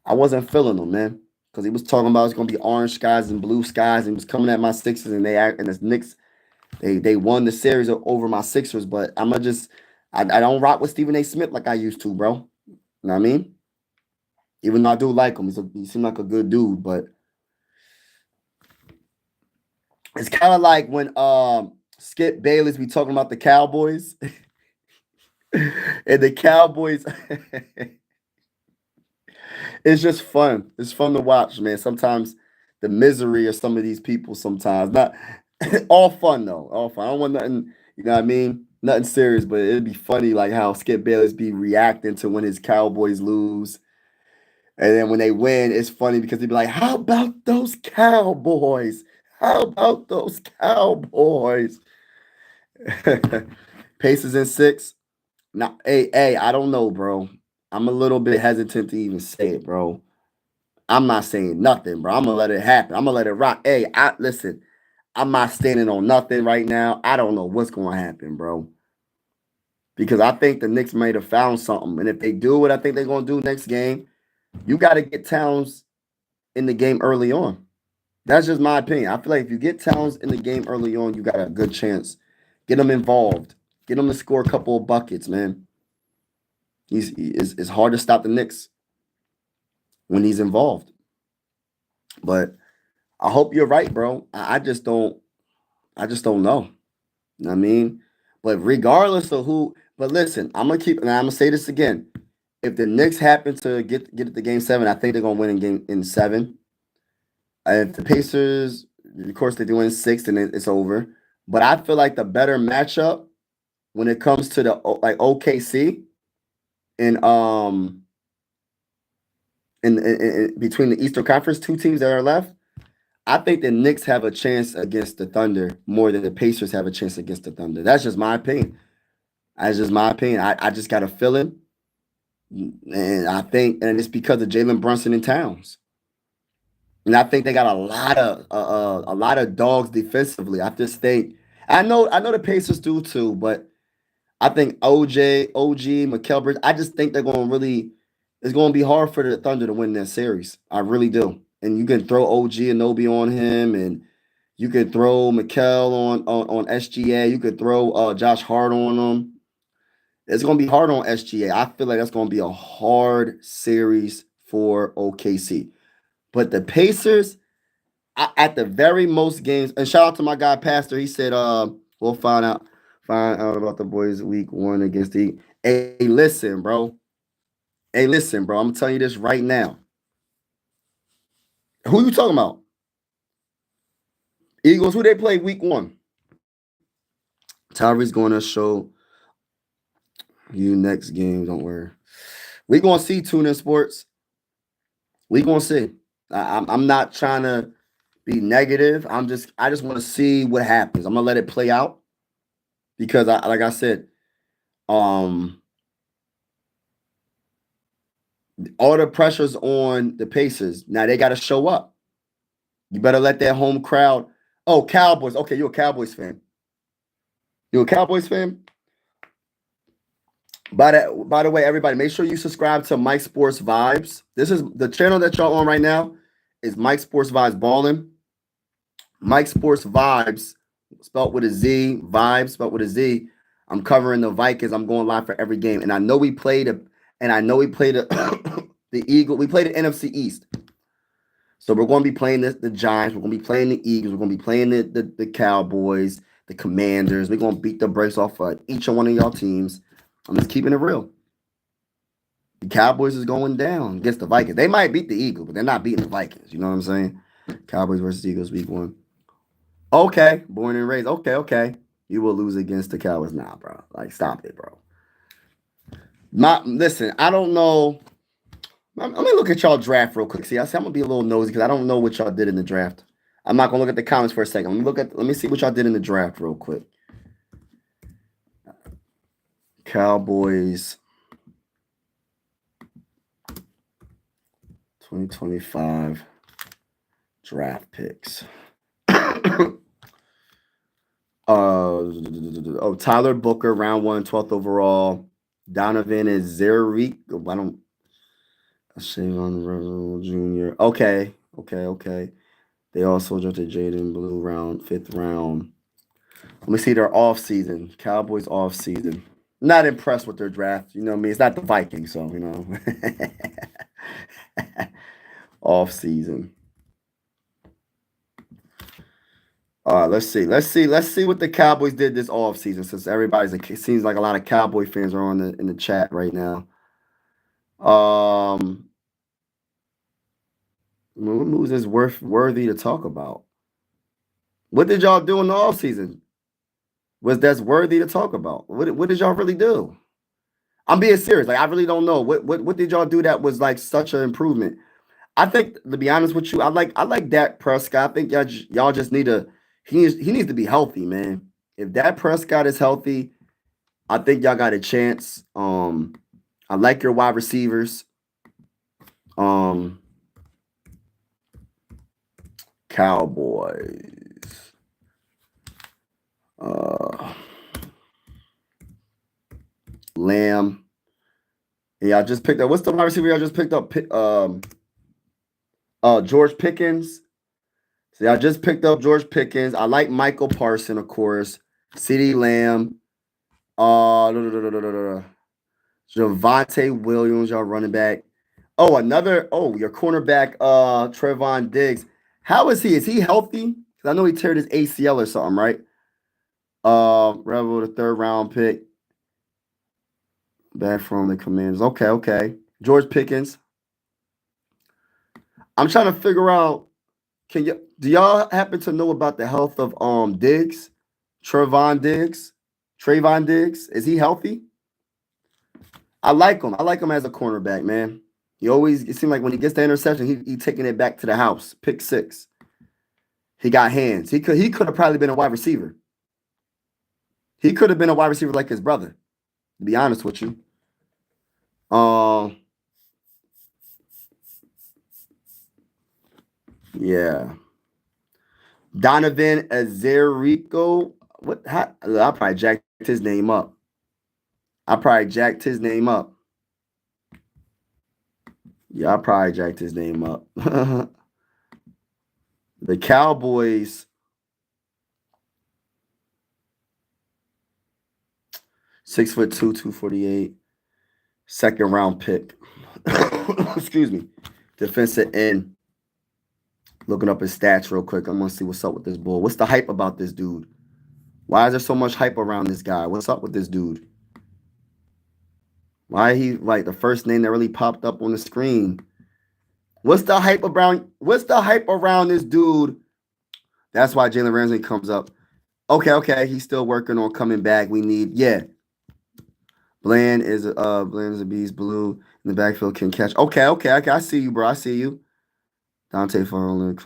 I wasn't feeling him, man, because he was talking about it's gonna be orange skies and blue skies, and he was coming at my Sixers, and the Knicks they won the series over my Sixers, but I don't rock with Stephen A. Smith like I used to, bro. You know what I mean? Even though I do like him, he seemed like a good dude, but it's kind of like when Skip Bayless be talking about the Cowboys. And the Cowboys, it's just fun. It's fun to watch, man. Sometimes the misery of some of these people, sometimes not all fun though. All fun. I don't want nothing, you know what I mean? Nothing serious, but it'd be funny like how Skip Bayless be reacting to when his Cowboys lose. And then when they win, it's funny because they'd be like, how about those Cowboys? How about those Cowboys? Pacers in 6. Now, hey, I don't know, bro. I'm a little bit hesitant to even say it, bro. I'm not saying nothing, bro. I'm gonna let it happen. I'm gonna let it rock. Hey, listen. I'm not standing on nothing right now. I don't know what's gonna happen, bro. Because I think the Knicks might have found something, and if they do what I think they're gonna do next game, you got to get Towns in the game early on. That's just my opinion. I feel like if you get Towns in the game early on, you got a good chance. Get him involved. Get him to score a couple of buckets, man. It's hard to stop the Knicks when he's involved. But I hope you're right, bro. I just don't know. You know what I mean? But regardless of who, but listen, I'm gonna say this again. If the Knicks happen to get it to game 7, I think they're gonna win in 7. If the Pacers, of course, they do win 6, then it's over. But I feel like the better matchup when it comes to the like OKC and in between the Eastern Conference, 2 teams that are left, I think the Knicks have a chance against the Thunder more than the Pacers have a chance against the Thunder. That's just my opinion. I just got a feeling, and I think, and it's because of Jalen Brunson and Towns. And I think they got a lot of dogs defensively. I just think I know the Pacers do too, but I think OG, McKelbridge, I just think they're going to really it's going to be hard for the Thunder to win that series. I really do. And you can throw OG and Nobi on him, and you could throw McKell on SGA. You could throw Josh Hart on him. It's going to be hard on SGA. I feel like that's going to be a hard series for OKC. But the Pacers, at the very most games, and shout out to my guy Pastor. He said, we'll find out about the boys week one against the. Hey, listen, bro. Hey, listen, bro. I'm telling you this right now. Who you talking about? Eagles. Who they play week one? Tyree's going to show you next game. Don't worry. We gonna see TuneIn Sports. We gonna see. I'm not trying to be negative. I just want to see what happens. I'm gonna let it play out because like I said, um, all the pressure's on the Pacers. Now they got to show up. You better let that home crowd. Oh, Cowboys. Okay, you're a Cowboys fan. You a Cowboys fan? By the way, everybody, make sure you subscribe to Mike Sports Vibes. This is the channel that y'all on right now. Is Mike Sports Vibes Balling. Mike Sports Vibes, spelled with a Z. Vibes, spelled with a Z. I'm covering the Vikings. I'm going live for every game, and I know we played the Eagle. We played the NFC East. So we're going to be playing the Giants. We're going to be playing the Eagles. We're going to be playing the Cowboys, the Commanders. We're going to beat the brakes off of each and one of y'all teams. I'm just keeping it real. The Cowboys is going down against the Vikings. They might beat the Eagles, but they're not beating the Vikings. You know what I'm saying? Cowboys versus Eagles week one. Okay, born and raised. Okay. You will lose against the Cowboys. Nah, bro. Like, stop it, bro. Listen, I don't know. Let me look at y'all draft real quick. See, I'm gonna be a little nosy because I don't know what y'all did in the draft. I'm not gonna look at the comments for a second. Let me see what y'all did in the draft real quick. Cowboys 2025 draft picks. Tyler Booker, round 1, 12th overall. Donovan is Zeric. I don't. Shavon Jr. Okay. They also drafted Jaden Blue round 5th round. Let me see their off season. Cowboys off season. Not impressed with their draft. You know what I mean? It's not the Vikings, so you know. Off season. All right, let's see what the Cowboys did this off season. Since it seems like a lot of Cowboy fans are in the chat right now. What moves is worthy to talk about? What did y'all do in the off season? That's worthy to talk about? What did y'all really do? I'm being serious. Like I really don't know. What did y'all do that was like such an improvement? I think to be honest with you, I like Dak Prescott. I think y'all just need to he needs to be healthy, man. If Dak Prescott is healthy, I think y'all got a chance. I like your wide receivers. Cowboys. Lamb. Yeah, I just picked up. What's the wide receiver I just picked up? George Pickens. See, I just picked up George Pickens. I like Michael Parson, of course. CeeDee Lamb. Javonte Williams, y'all running back. Oh, your cornerback, Trevon Diggs. How is he? Is he healthy? Because I know he teared his ACL or something, right? Rebel, the 3rd round pick. Back from the Commanders. Okay. George Pickens. I'm trying to figure out. Do y'all happen to know about the health of Diggs? Trevon Diggs. Is he healthy? I like him. I like him as a cornerback, man. It seems like when he gets the interception, he taking it back to the house. Pick 6. He got hands. He could have probably been a wide receiver. He could have been a wide receiver like his brother, to be honest with you. Yeah. Donovan Azerico. What? I probably jacked his name up. I probably jacked his name up. Yeah, I probably jacked his name up. The Cowboys, 6'2", 248, second round pick. Excuse me. Defensive end. Looking up his stats real quick. I'm gonna see what's up with this bull. What's the hype about this dude? Why is there so much hype around this guy? What's up with this dude? Why he like the first name that really popped up on the screen? What's the hype around? What's the hype around this dude? That's why Jalen Ramsey comes up. Okay. He's still working on coming back. We need Bland is a beast. Blue in the backfield can catch. Okay. I see you, bro. I see you. Dante Farley.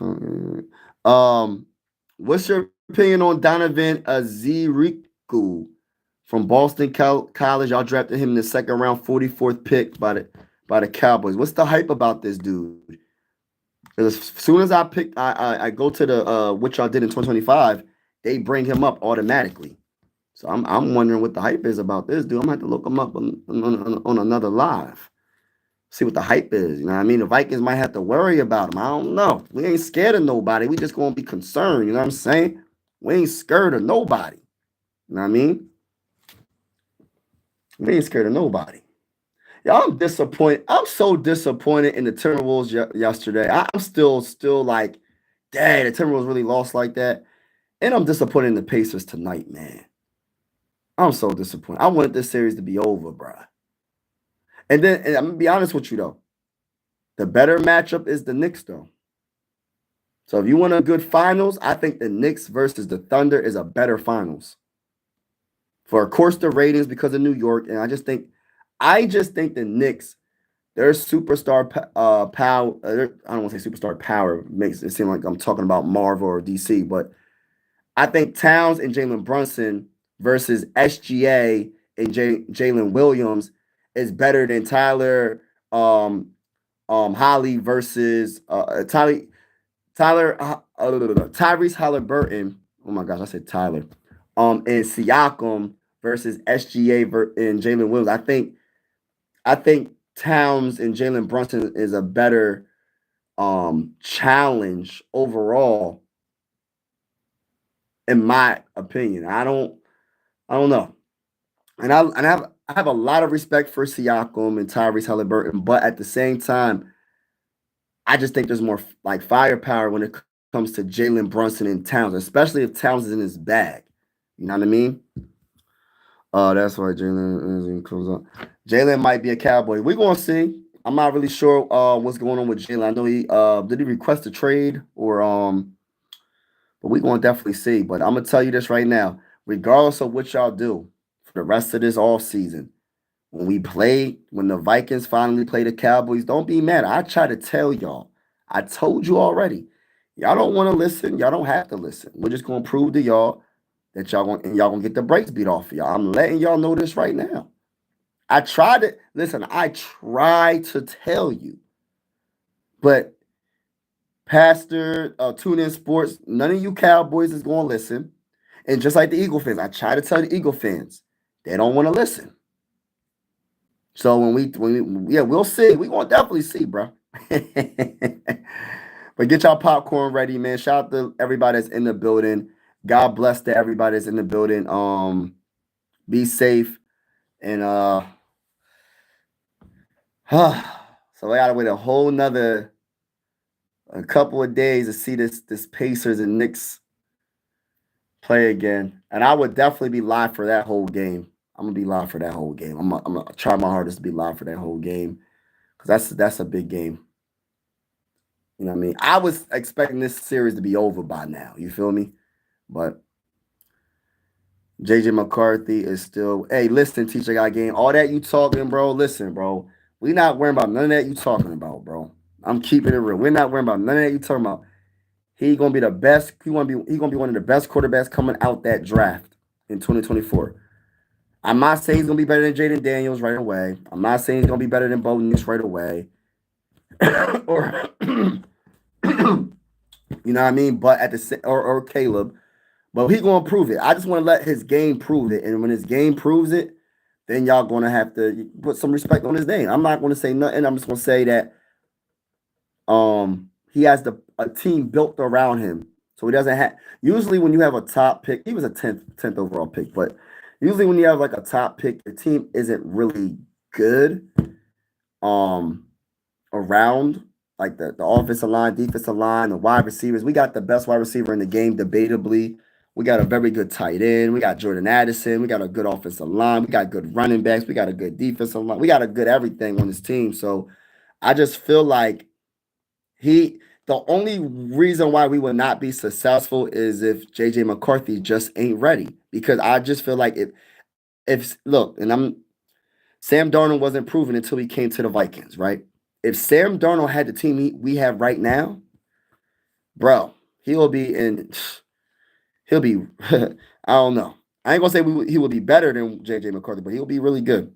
What's your opinion on Donovan Aziriku from Boston College? Y'all drafted him in the second round, 44th pick by the Cowboys. What's the hype about this dude? Because as soon as I go to the what y'all did in 2025, they bring him up automatically. So I'm wondering what the hype is about this dude. I'm gonna have to look him up on another live. See what the hype is. You know what I mean? The Vikings might have to worry about him. I don't know. We ain't scared of nobody. We just gonna be concerned. You know what I'm saying? We ain't scared of nobody. You know what I mean? We ain't scared of nobody. Yeah, I'm disappointed. I'm so disappointed in the Timberwolves yesterday. I'm still like, dang, the Timberwolves really lost like that. And I'm disappointed in the Pacers tonight, man. I'm so disappointed. I wanted this series to be over, bro. And I'm gonna be honest with you though. The better matchup is the Knicks, though. So if you want a good finals, I think the Knicks versus the Thunder is a better finals. For of course the ratings because of New York, and I just think the Knicks, their superstar power. I don't want to say superstar power makes it seem like I'm talking about Marvel or DC, but I think Towns and Jalen Brunson versus SGA and Jalen Williams is better than Holly versus Tyrese Halliburton. Oh my gosh, I said Tyler. And Siakam versus SGA and Jalen Williams. I think Towns and Jalen Brunson is a better challenge overall, in my opinion. I don't know. And I have a lot of respect for Siakam and Tyrese Halliburton, but at the same time, I just think there's more like firepower when it comes to Jalen Brunson and Towns, especially if Towns is in his bag. You know what I mean? That's why Jalen comes up. Jalen might be a Cowboy. We're gonna see. I'm not really sure what's going on with Jalen. I know he did he request a trade or but we're gonna definitely see. But I'm gonna tell you this right now, regardless of what y'all do for the rest of this off season, when the Vikings finally play the Cowboys, don't be mad. I try to tell y'all. I told you already. Y'all don't want to listen. Y'all don't have to listen. We're just gonna prove to y'all that y'all gonna get the brakes beat off of y'all. I'm letting y'all know this right now. I tried to tell you, but Pastor Tune In Sports, none of you Cowboys is gonna listen. And just like the Eagle fans, I try to tell the Eagle fans, they don't want to listen. So we'll see. We're gonna definitely see, bro. But get y'all popcorn ready, man. Shout out to everybody that's in the building. God bless to everybody that's in the building. Be safe and so I gotta wait a couple of days to see this Pacers and Knicks play again. And I would definitely be live for that whole game. I'm gonna be live for that whole game. I'm gonna try my hardest to be live for that whole game because that's a big game. You know what I mean? I was expecting this series to be over by now. You feel me? But JJ McCarthy is still. Hey, listen, teacher got game. All that you talking, bro. Listen, bro. We not worrying about none of that you talking about, bro. I'm keeping it real. We're not worrying about none of that you talking about. He gonna be the best. He gonna be one of the best quarterbacks coming out that draft in 2024. I'm not saying he's gonna be better than Jaden Daniels right away. I'm not saying he's gonna be better than Bo Nix right away. or You know what I mean? But at the or Caleb, but he gonna prove it. I just want to let his game prove it, and when his game proves it, then y'all gonna have to put some respect on his name. I'm not gonna say nothing. I'm just gonna say that he has a team built around him, so he doesn't have. Usually, when you have a top pick, he was a tenth overall pick, but usually when you have like a top pick, your team isn't really good. Um, Around like the offensive line, defensive line, the wide receivers. We got the best wide receiver in the game, debatably. We got a very good tight end. We got Jordan Addison. We got a good offensive line. We got good running backs. We got a good defensive line. We got a good everything on this team. So I just feel like the only reason why we will not be successful is if JJ McCarthy just ain't ready. Because I just feel like if look, and Sam Darnold wasn't proven until he came to the Vikings, right? If Sam Darnold had the team we have right now, bro, he'll be in. He'll be. I don't know. I ain't gonna say he will be better than JJ McCarthy, but he'll be really good.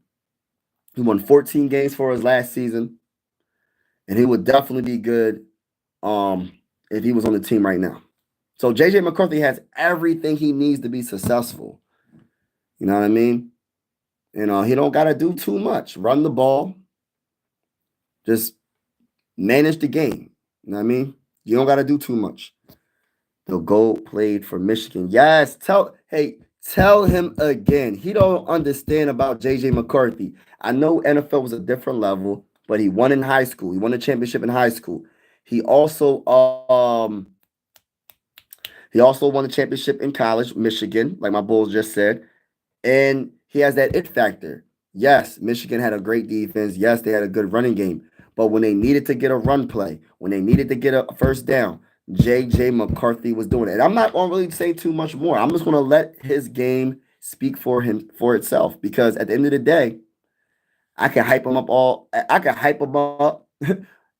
He won 14 games for his last season, and he would definitely be good if he was on the team right now. So JJ McCarthy has everything he needs to be successful. You know what I mean? He don't gotta do too much. Run the ball. Just manage the game. You know what I mean? You don't gotta do too much. The GOAT played for Michigan. Yes, tell him again. He don't understand about JJ McCarthy. I know NFL was a different level, but he won in high school. He won a championship in high school. He also won a championship in college, Michigan, like my Bulls just said. And he has that it factor. Yes, Michigan had a great defense. Yes, they had a good running game. But when they needed to get a run play, when they needed to get a first down, JJ McCarthy was doing it. And I'm not going to really say too much more. I'm just going to let his game speak for itself, because at the end of the day, I can hype him up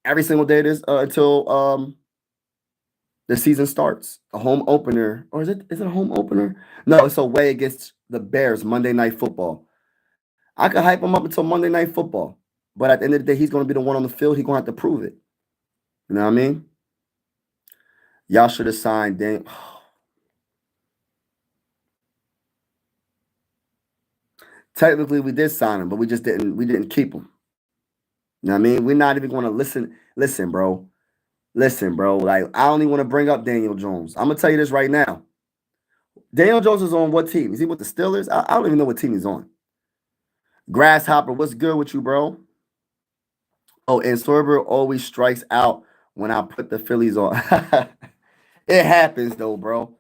every single day until the season starts. A home opener, or is it a home opener? No, it's away against the Bears, Monday Night Football. I can hype him up until Monday Night Football. But at the end of the day, he's going to be the one on the field. He's going to have to prove it. You know what I mean? Y'all should have signed Dan. Technically, we did sign him, but we didn't keep him. You know what I mean? We're not even going to listen. Listen, bro. Listen, bro. Like, I don't even want to bring up Daniel Jones. I'm going to tell you this right now. Daniel Jones is on what team? Is he with the Steelers? I don't even know what team he's on. Grasshopper, what's good with you, bro? Oh, and Sorber always strikes out when I put the Phillies on. It happens though, bro.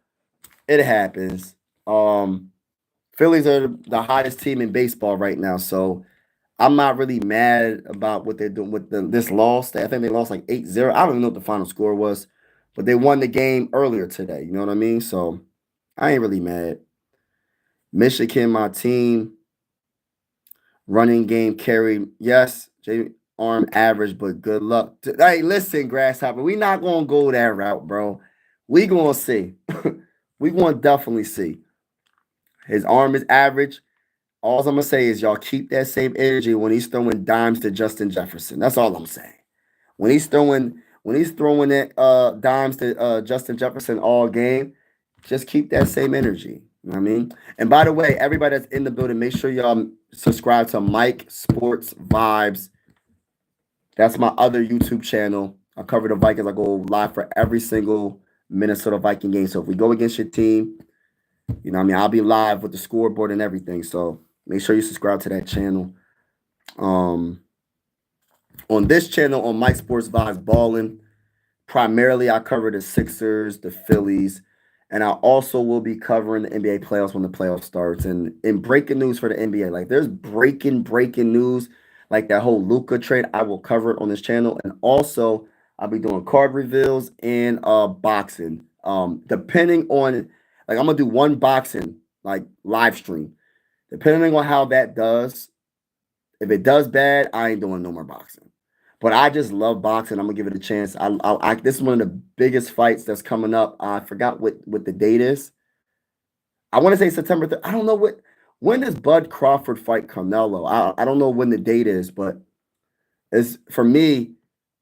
It happens. Phillies are the hottest team in baseball right now, so I'm not really mad about what they're doing with this loss. I think they lost like 8-0. I don't even know what the final score was, but they won the game earlier today. You know what I mean? So I ain't really mad. Michigan, my team. Running game carry. Yes, arm average, but good luck. Hey, listen, Grasshopper, we not gonna go that route, bro. We gonna see. We gonna definitely see. His arm is average. All I'm gonna say is y'all keep that same energy when he's throwing dimes to Justin Jefferson. That's all I'm saying. When he's throwing that dimes to Justin Jefferson all game, just keep that same energy. You know what I mean? And by the way, everybody that's in the building, make sure y'all subscribe to Mike Sports Vibes. That's my other YouTube channel. I cover the Vikings. I go live for every single Minnesota Viking game. So if we go against your team, you know what I mean, I'll be live with the scoreboard and everything. So make sure you subscribe to that channel. On this channel, on Mike Sports Vibes Ballin', primarily I cover the Sixers, the Phillies, and I also will be covering the NBA playoffs when the playoffs starts. And in breaking news for the NBA, like there's breaking news, like that whole Luka trade. I will cover it on this channel, and also I'll be doing card reveals and boxing. Depending on, like I'm gonna do one boxing like live stream. Depending on how that does, if it does bad, I ain't doing no more boxing. But I just love boxing. I'm gonna give it a chance. This is one of the biggest fights that's coming up. I forgot what the date is. I want to say September 3rd. I don't know when does Bud Crawford fight Canelo. I don't know when the date is, but it's for me.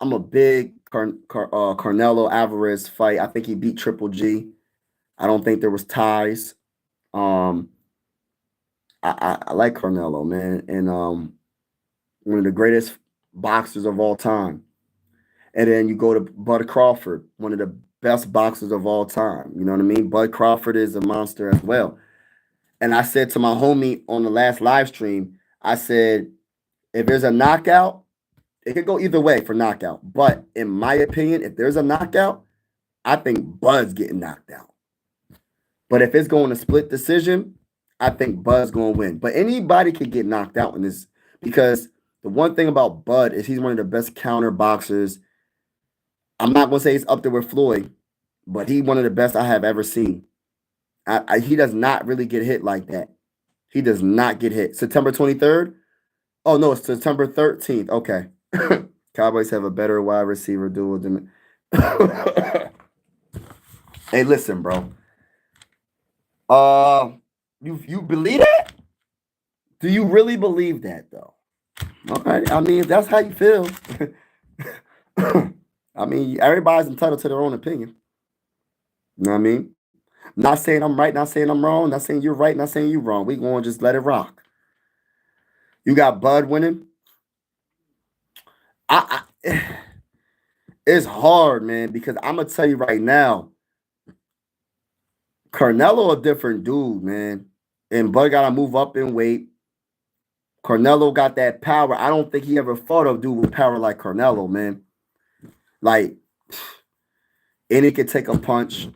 I'm a big Carnelo Alvarez fight. I think he beat Triple G. I don't think there was ties. Um, I like Carnelo, man, and one of the greatest boxers of all time. And then you go to Bud Crawford, one of the best boxers of all time. You know what I mean? Bud Crawford is a monster as well. And I said to my homie on the last live stream, I said, if there's a knockout, it could go either way for knockout. But in my opinion, if there's a knockout, I think Bud's getting knocked out. But if it's going to split decision, I think Bud's going to win. But anybody could get knocked out in this because the one thing about Bud is he's one of the best counter boxers. I'm not going to say he's up there with Floyd, but he's one of the best I have ever seen. He does not really get hit like that. He does not get hit. September 23rd? Oh, no, it's September 13th. Okay. Cowboys have a better wide receiver duo than. Hey, listen, bro. You believe that? Do you really believe that though? Okay, I mean, if that's how you feel, I mean, everybody's entitled to their own opinion. You know what I mean? Not saying I'm right, not saying I'm wrong, not saying you're right, not saying you're wrong. We gonna just let it rock. You got Bud winning. It's hard, man, because I'm gonna tell you right now, Carnelo a different dude, man. And Bud gotta move up in weight. Carnelo got that power. I don't think he ever fought a dude with power like Carnelo, man. Like, and he could take a punch.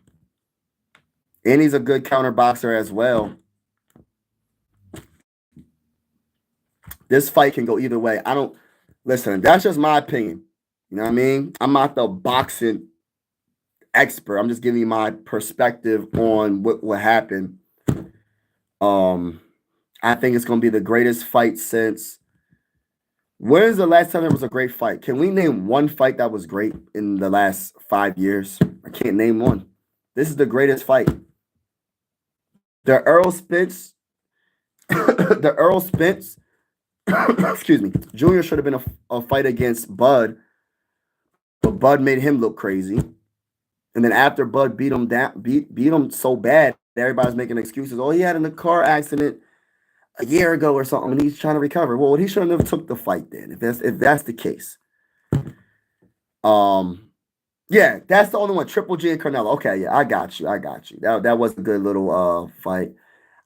And he's a good counter boxer as well. This fight can go either way. I don't listen, that's just my opinion. You know what I mean? I'm not the boxing expert. I'm just giving you my perspective on what happened. I think it's gonna be the greatest fight since. When's the last time there was a great fight? Can we name one fight that was great in the last 5 years? I can't name one. This is the greatest fight. The Earl Spence, the Earl Spence, excuse me, Junior should have been a fight against Bud, but Bud made him look crazy. And then after Bud beat him down, beat him so bad, everybody's making excuses. Oh, he had in a car accident a year ago or something, and he's trying to recover. Well, he should have never took the fight then, if that's the case. Yeah, that's the only one. Triple G and Carnelo. Okay, yeah, I got you. That was a good little fight.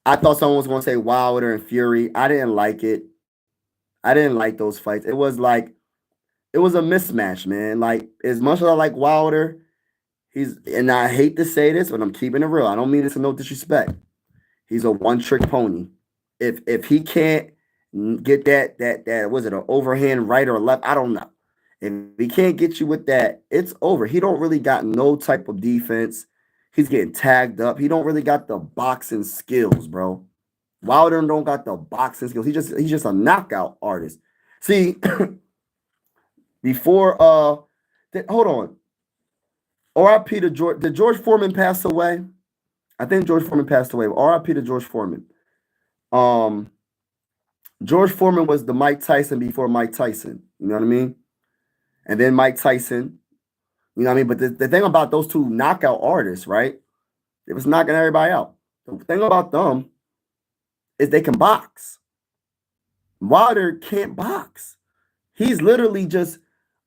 I thought someone was gonna say Wilder and Fury. I didn't like it. I didn't like those fights. It was a mismatch, man. Like, as much as I like Wilder, and I hate to say this, but I'm keeping it real. I don't mean this in no disrespect. He's a one-trick pony. If he can't get that was it an overhand right or left? I don't know. If he can't get you with that, it's over. He don't really got no type of defense. He's getting tagged up. He don't really got the boxing skills, bro. Wilder don't got the boxing skills. He's just a knockout artist. See, before hold on. R.I.P. to George. Did George Foreman pass away? I think George Foreman passed away. R.I.P. to George Foreman. George Foreman was the Mike Tyson before Mike Tyson. You know what I mean? And then Mike Tyson. You know what I mean? But the thing about those two knockout artists, right? It was knocking everybody out. The thing about them is they can box. Wilder can't box. He's literally just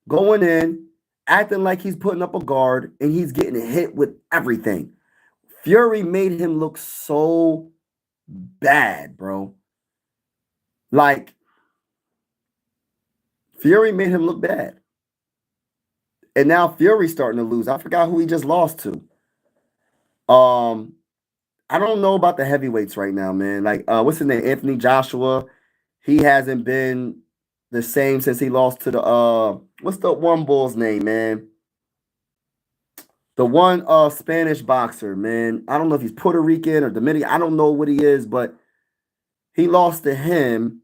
going in, acting like he's putting up a guard, and he's getting hit with everything. Fury made him look so bad, bro. Like, Fury made him look bad. And now Fury's starting to lose. I forgot who he just lost to. I don't know about the heavyweights right now, man. Like, what's his name? Anthony Joshua. He hasn't been the same since he lost to the what's the one bull's name, man? The one Spanish boxer, man. I don't know if he's Puerto Rican or Dominican. I don't know what he is, but he lost to him.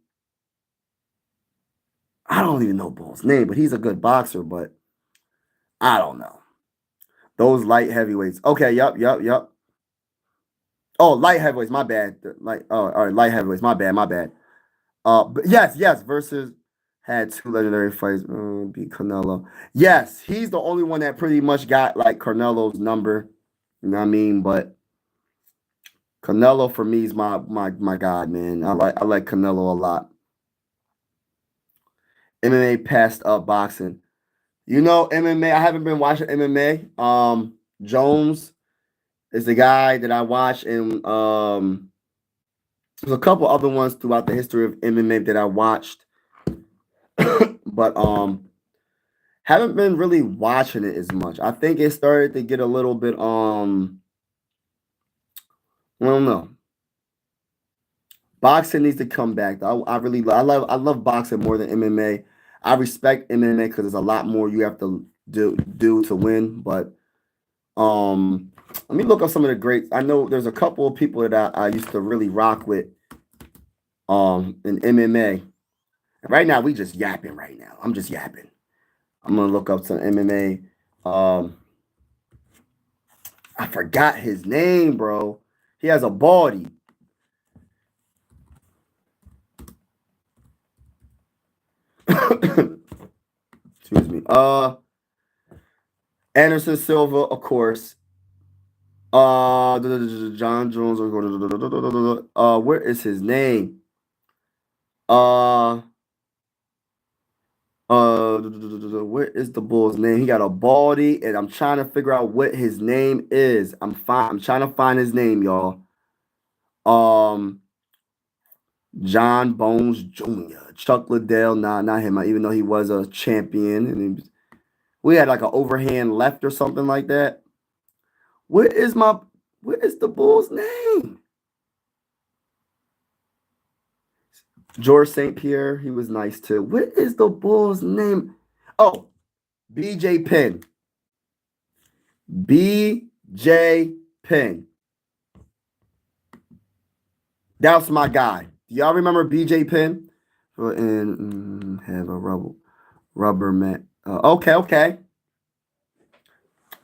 I don't even know Bull's name, but he's a good boxer, but I don't know. Those light heavyweights. Okay, yup. Oh, light heavyweights, my bad. All right, light heavyweights, my bad. But yes, versus Had 2 legendary fights. Beat Canelo. Yes, he's the only one that pretty much got like Canelo's number. You know what I mean? But Canelo for me is my guy, man. I like Canelo a lot. MMA passed up boxing. You know, MMA. I haven't been watching MMA. Jones is the guy that I watch, and there's a couple other ones throughout the history of MMA that I watched, but haven't been really watching it as much. I think it started to get a little bit I don't know. Boxing needs to come back. I love boxing more than MMA. I respect MMA because there's a lot more you have to do to win. But let me look up some of the greats. I know there's a couple of people that I used to really rock with in MMA. And right now we just yapping right now. I'm just yapping. I'm gonna look up some MMA. I forgot his name, bro. He has a baldy. Excuse me. Anderson Silva, of course. John Jones. Where is his name? Where is the bull's name? He got a baldy, and I'm trying to figure out what his name is. I'm trying to find his name, y'all. Um, John Bones Jr., Chuck Liddell. Nah, not him. Even though he was a champion, and we had like an overhand left or something like that. What is the bull's name? George St. Pierre, he was nice too. What is the bull's name? Oh, BJ Penn. BJ Penn. That's my guy. Do y'all remember BJ Penn? And have a rubber mat. Okay.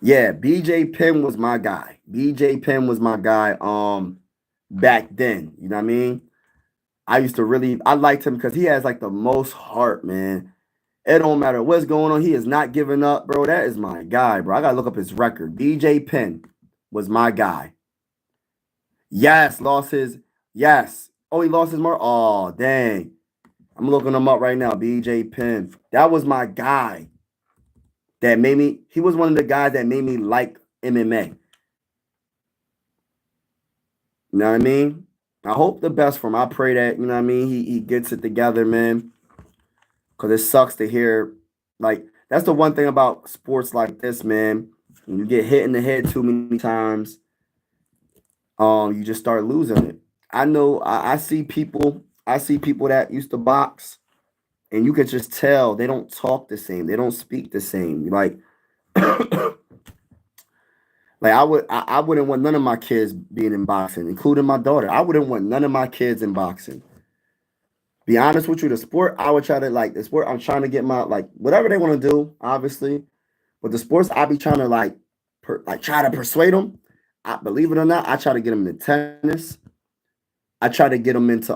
Yeah, BJ Penn was my guy. BJ Penn was my guy. Back then, you know what I mean. I liked him because he has like the most heart, man. It don't matter what's going on. He is not giving up, bro. That is my guy, bro. I gotta look up his record. BJ Penn was my guy. Yes, lost his. Yes. Oh, he lost his mark. Oh, dang. I'm looking him up right now. BJ Penn. That was my guy. That made me. He was one of the guys that made me like MMA. You know what I mean? I hope the best for him. I pray that, you know what I mean, he gets it together, man. Because it sucks to hear, like, that's the one thing about sports like this, man. When you get hit in the head too many times, you just start losing it. I know I see people that used to box, and you could just tell they don't talk the same. They don't speak the same. Like, like I wouldn't want none of my kids being in boxing, including my daughter. I wouldn't want none of my kids in boxing. Be honest with you, the sport I would try to like the sport I'm trying to get my like whatever they want to do, obviously. But the sports I be trying to like try to persuade them. I believe it or not, I try to get them into tennis. I try to get them into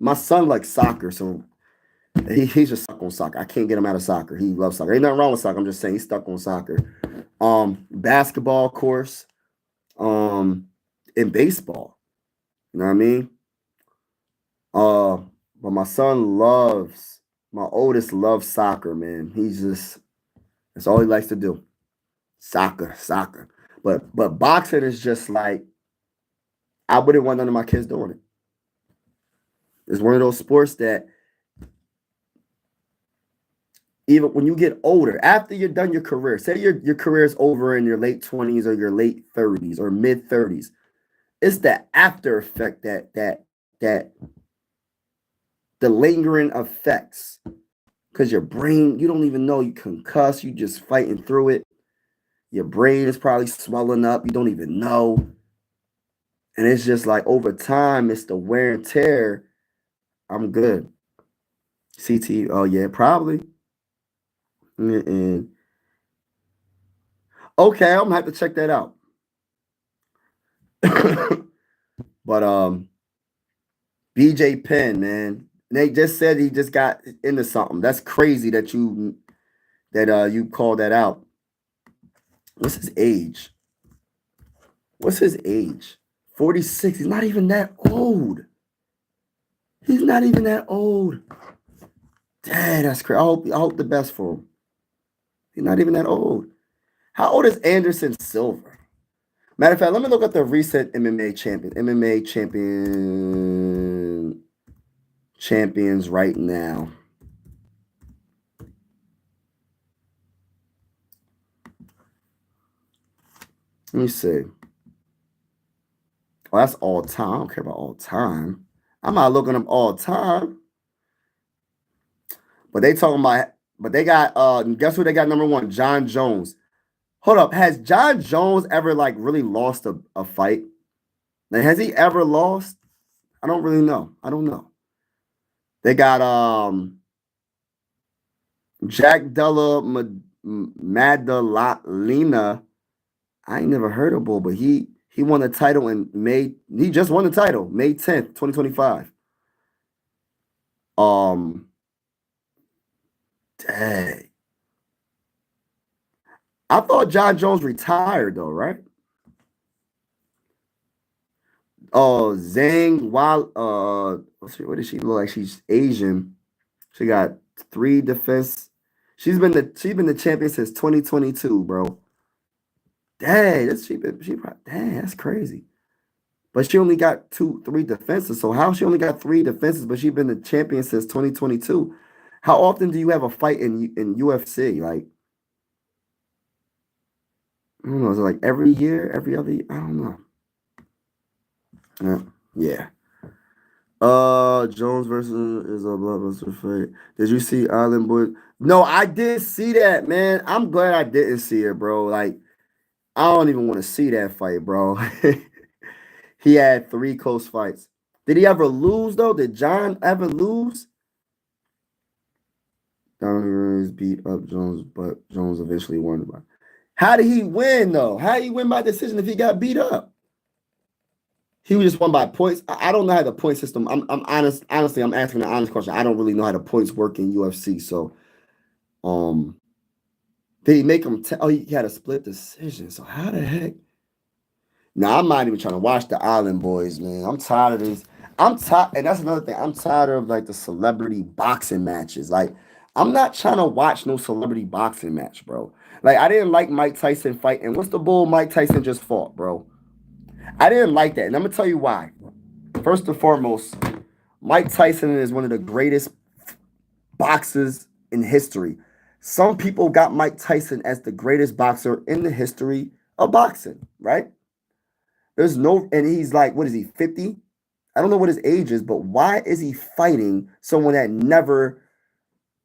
my son likes soccer, so he's just stuck on soccer. I can't get him out of soccer. He loves soccer. Ain't nothing wrong with soccer. I'm just saying he's stuck on soccer. Basketball, of course. In baseball. You know what I mean? But my oldest loves soccer, man. That's all he likes to do. Soccer. But boxing is just like, I wouldn't want none of my kids doing it. It's one of those sports that even when you get older, after you're done your career, say your career is over in your late 20s or your late 30s or mid 30s, it's the after effect that the lingering effects. Because your brain, you don't even know you concuss, you just fighting through it. Your brain is probably swelling up, you don't even know. And it's just like over time, it's the wear and tear. I'm good. CT, oh yeah, probably. And okay, I'm gonna have to check that out. But BJ Penn, man, They just said he just got into something. That's crazy that you called that out. What's his age? What's his age? 46. He's not even that old. He's not even that old. Dang, that's crazy. I hope the best for him. He's not even that old. How old is Anderson Silva? Matter of fact, let me look at the recent MMA champion. MMA champions right now. Let me see. Oh, that's all time. I don't care about all time. I'm not looking up all time. But they talking about, but they got guess who they got number one? John Jones. Hold up. Has John Jones ever like really lost a fight? Like, has he ever lost? I don't really know. I don't know. They got Jack Della Maddalena. I ain't never heard of Bull, but he won the title in May. He just won the title May 10th, 2025. Dang. I thought John Jones retired though, right? Oh, Zhang Wal. What does she look like? She's Asian. She got 3 defense. She's been the champion since 2022, bro. Dang, dang, that's crazy. But she only got 3 defenses. So how she only got 3 defenses, but she's been the champion since 2022? How often do you have a fight in UFC? Like, I don't know. Is it like every year, every other year? I don't know. Yeah. Jones versus is a blockbuster fight. Did you see Island Boy? No, I did see that, man. I'm glad I didn't see it, bro. Like, I don't even want to see that fight, bro. He had 3 close fights. Did he ever lose though? Did John ever lose? Donovan beat up Jones, but Jones eventually won. How did he win though? How did he win by decision if he got beat up? He just won by points. I don't know how the point system. I'm honest. Honestly, I'm asking an honest question. I don't really know how the points work in UFC. So, did he make him? Oh, he had a split decision. So how the heck? Now I'm not even trying to watch the Island Boys, man. I'm tired of this. I'm tired, and that's another thing. I'm tired of like the celebrity boxing matches. Like, I'm not trying to watch no celebrity boxing match, bro. Like, I didn't like Mike Tyson fight, and what's the bull Mike Tyson just fought, bro? I didn't like that, and I'm gonna tell you why. First and foremost, Mike Tyson is one of the greatest boxers in history. Some people got Mike Tyson as the greatest boxer in the history of boxing, right? There's no, and he's like, what is he, 50? I don't know what his age is, but why is he fighting someone that never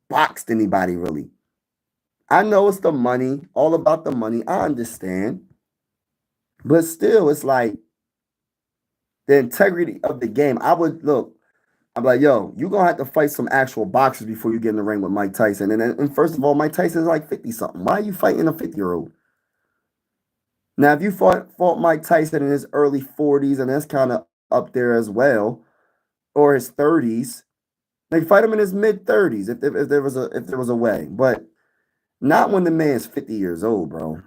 boxed anybody really? I know it's the money, all about the money. I understand. But still, it's like the integrity of the game. I'm like, yo, you're going to have to fight some actual boxers before you get in the ring with Mike Tyson. And first of all, Mike Tyson's like 50 something. Why are you fighting a 50-year-old? Now, if you fought Mike Tyson in his early 40s, and that's kind of up there as well, or his 30s, like fight him in his mid 30s if there was a way, but not when the man's 50 years old, bro.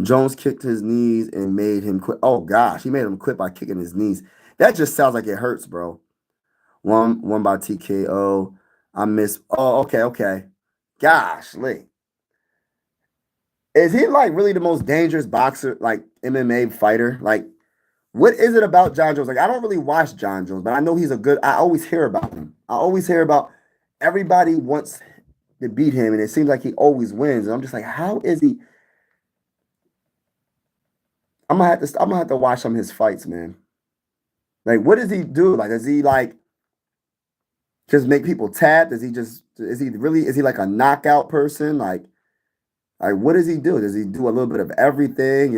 Jones kicked his knees and made him quit. Oh gosh, he made him quit by kicking his knees. That just sounds like it hurts, bro. One by TKO. I miss. Oh, okay. Gosh, Lee. Is he like really the most dangerous boxer, like MMA fighter? Like, what is it about John Jones? Like, I don't really watch John Jones, but I know he's a good. I always hear about him. I always hear about everybody wants to beat him, and it seems like he always wins. And I'm just like, how is he? I'm gonna have to watch some of his fights, man. Like, what does he do? Like, does he like just make people tap? Is he like a knockout person? Like what does he do? Does he do a little bit of everything?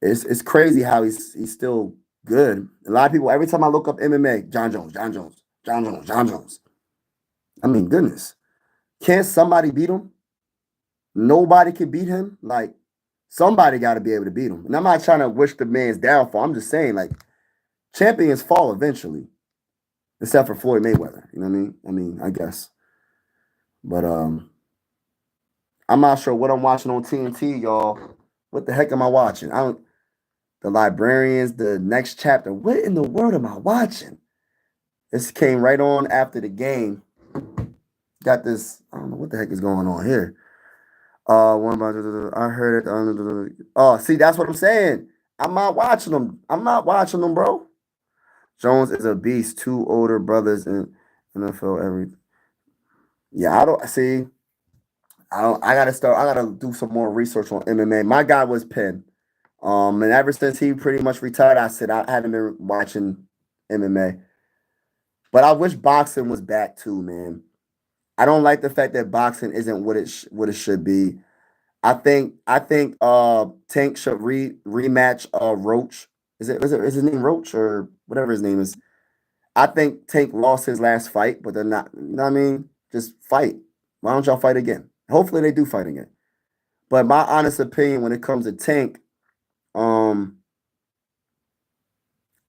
It's crazy how he's still good. A lot of people, every time I look up MMA, John Jones, John Jones, John Jones, John Jones. I mean, goodness. Can't somebody beat him? Nobody can beat him. Like, somebody got to be able to beat him. And I'm not trying to wish the man's downfall. I'm just saying, like, champions fall eventually. except for Floyd Mayweather. You know what I mean? I mean, I guess. But I'm not sure what I'm watching on TNT, y'all. What the heck am I watching? I don't. The Librarians, the next chapter. What in the world am I watching? This came right on after the game. Got this. I don't know what the heck is going on here. One about I heard it. Oh, see, that's what I'm saying. I'm not watching them. I'm not watching them, bro. Jones is a beast. Two older brothers in NFL. Yeah, I don't see. I don't. I gotta start. I gotta do some more research on MMA. My guy was Penn. And ever since he pretty much retired, I said I hadn't been watching MMA. But I wish boxing was back too, man. I don't like the fact that boxing isn't what it should be. I think Tank should rematch Roach. Is his name Roach or whatever his name is? I think Tank lost his last fight, but they're not, you know what I mean? Just fight. Why don't y'all fight again? Hopefully they do fight again. But my honest opinion when it comes to Tank, um,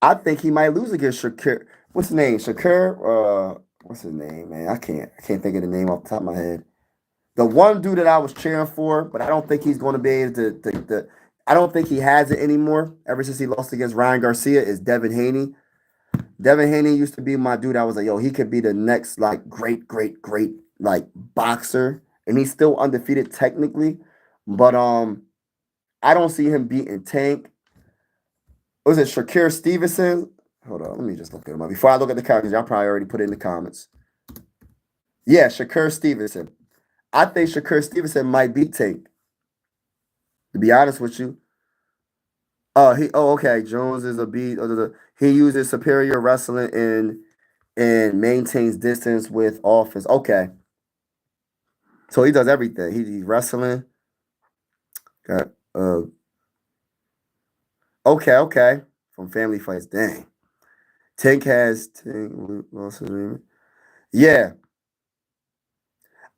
I think he might lose against Shakur. What's his name? Shakur? What's his name, man? I can't think of the name off the top of my head. The one dude that I was cheering for, but I don't think he's going to be able to I don't think he has it anymore. Ever since he lost against Ryan Garcia, is Devin Haney. Devin Haney used to be my dude. I was like, yo, he could be the next like great like boxer, and he's still undefeated technically, but I don't see him beating Tank. Was it Shakir Stevenson? Hold on, let me just look at him up before I look at the comments. Y'all probably already put it in the comments. Yeah, Shakur Stevenson. I think Shakur Stevenson might beat Tank. To be honest with you. Okay. Jones is a beat. He uses superior wrestling and maintains distance with offense. Okay. So he does everything. He's wrestling. Got okay. From family fights. Dang. Tank has Tank. Yeah.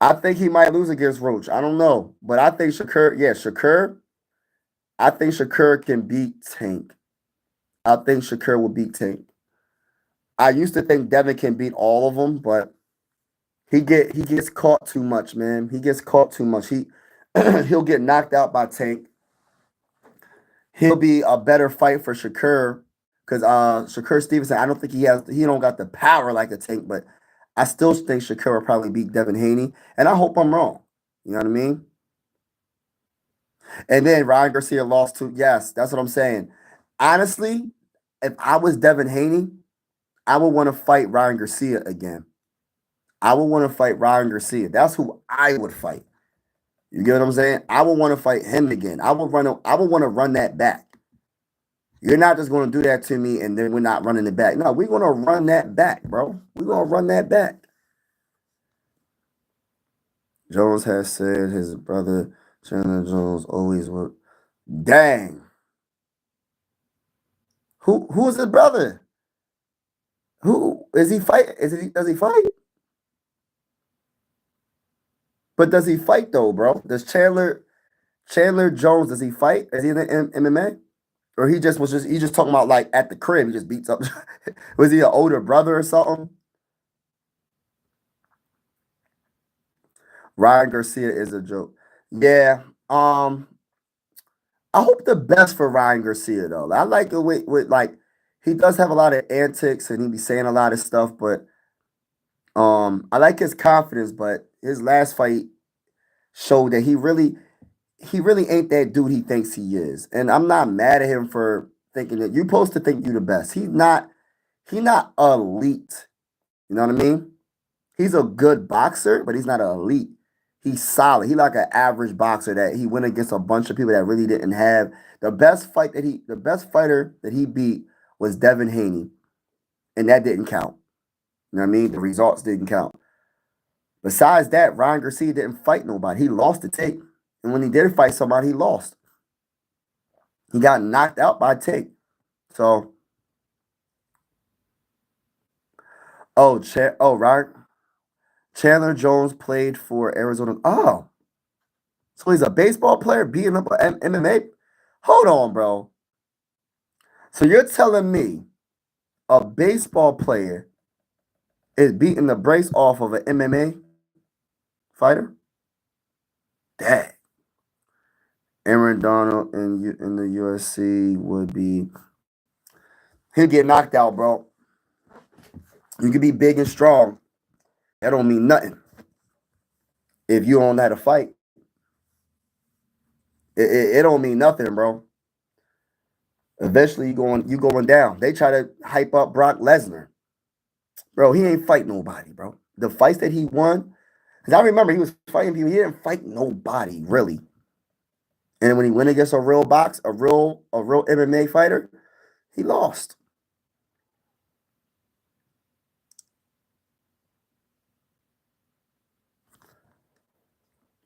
I think he might lose against Roach. I don't know. But I think Shakur. I think Shakur can beat Tank. I think Shakur will beat Tank. I used to think Devin can beat all of them, but he gets caught too much, man. He gets caught too much. He'll get knocked out by Tank. He'll be a better fight for Shakur because Shakur Stevenson. I don't think he don't got the power like a Tank, but I still think Shakur will probably beat Devin Haney, and I hope I'm wrong. You know what I mean? And then Ryan Garcia lost to yes, that's what I'm saying. Honestly, if I was Devin Haney, I would want to fight Ryan Garcia again. I would want to fight Ryan Garcia. That's who I would fight. You get what I'm saying? I would want to fight him again. I would want to run that back. You're not just going to do that to me and then we're not running it back. No, we're going to run that back, bro. We're going to run that back. Jones has said his brother Chandler Jones always would. Dang. Who is his brother? Who is he fight? Does he fight? But does he fight though, bro? Does Chandler Jones, does he fight? Is he in the MMA? Or he just talking about like at the crib, he just beats up. Was he an older brother or something? Ryan Garcia is a joke. Yeah. I hope the best for Ryan Garcia though. I like it with like he does have a lot of antics and he be saying a lot of stuff, but I like his confidence, but his last fight showed that he really ain't that dude he thinks he is. And I'm not mad at him for thinking that you're supposed to think you're the best. He not elite. You know what I mean? He's a good boxer, but he's not an elite. He's solid. He like an average boxer that he went against a bunch of people that really didn't have the best fighter that he beat was Devin Haney, and that didn't count. You know what I mean? The results didn't count. Besides that, Ryan Garcia didn't fight nobody. He lost the tape. And when he did fight somebody, he lost. He got knocked out by tape. So, right. Chandler Jones played for Arizona. Oh, so he's a baseball player beating up an MMA. Hold on, bro. So you're telling me a baseball player is beating the brace off of an MMA fighter. Dang. Aaron Donald in the UFC would be he'll get knocked out, bro. You can be big and strong. That don't mean nothing if you don't know how to fight. It don't mean nothing, bro. Eventually, you going down. They try to hype up Brock Lesnar, bro. He ain't fight nobody, bro. The fights that he won, because I remember he was fighting people. He didn't fight nobody really. And when he went against a real a real MMA fighter, he lost.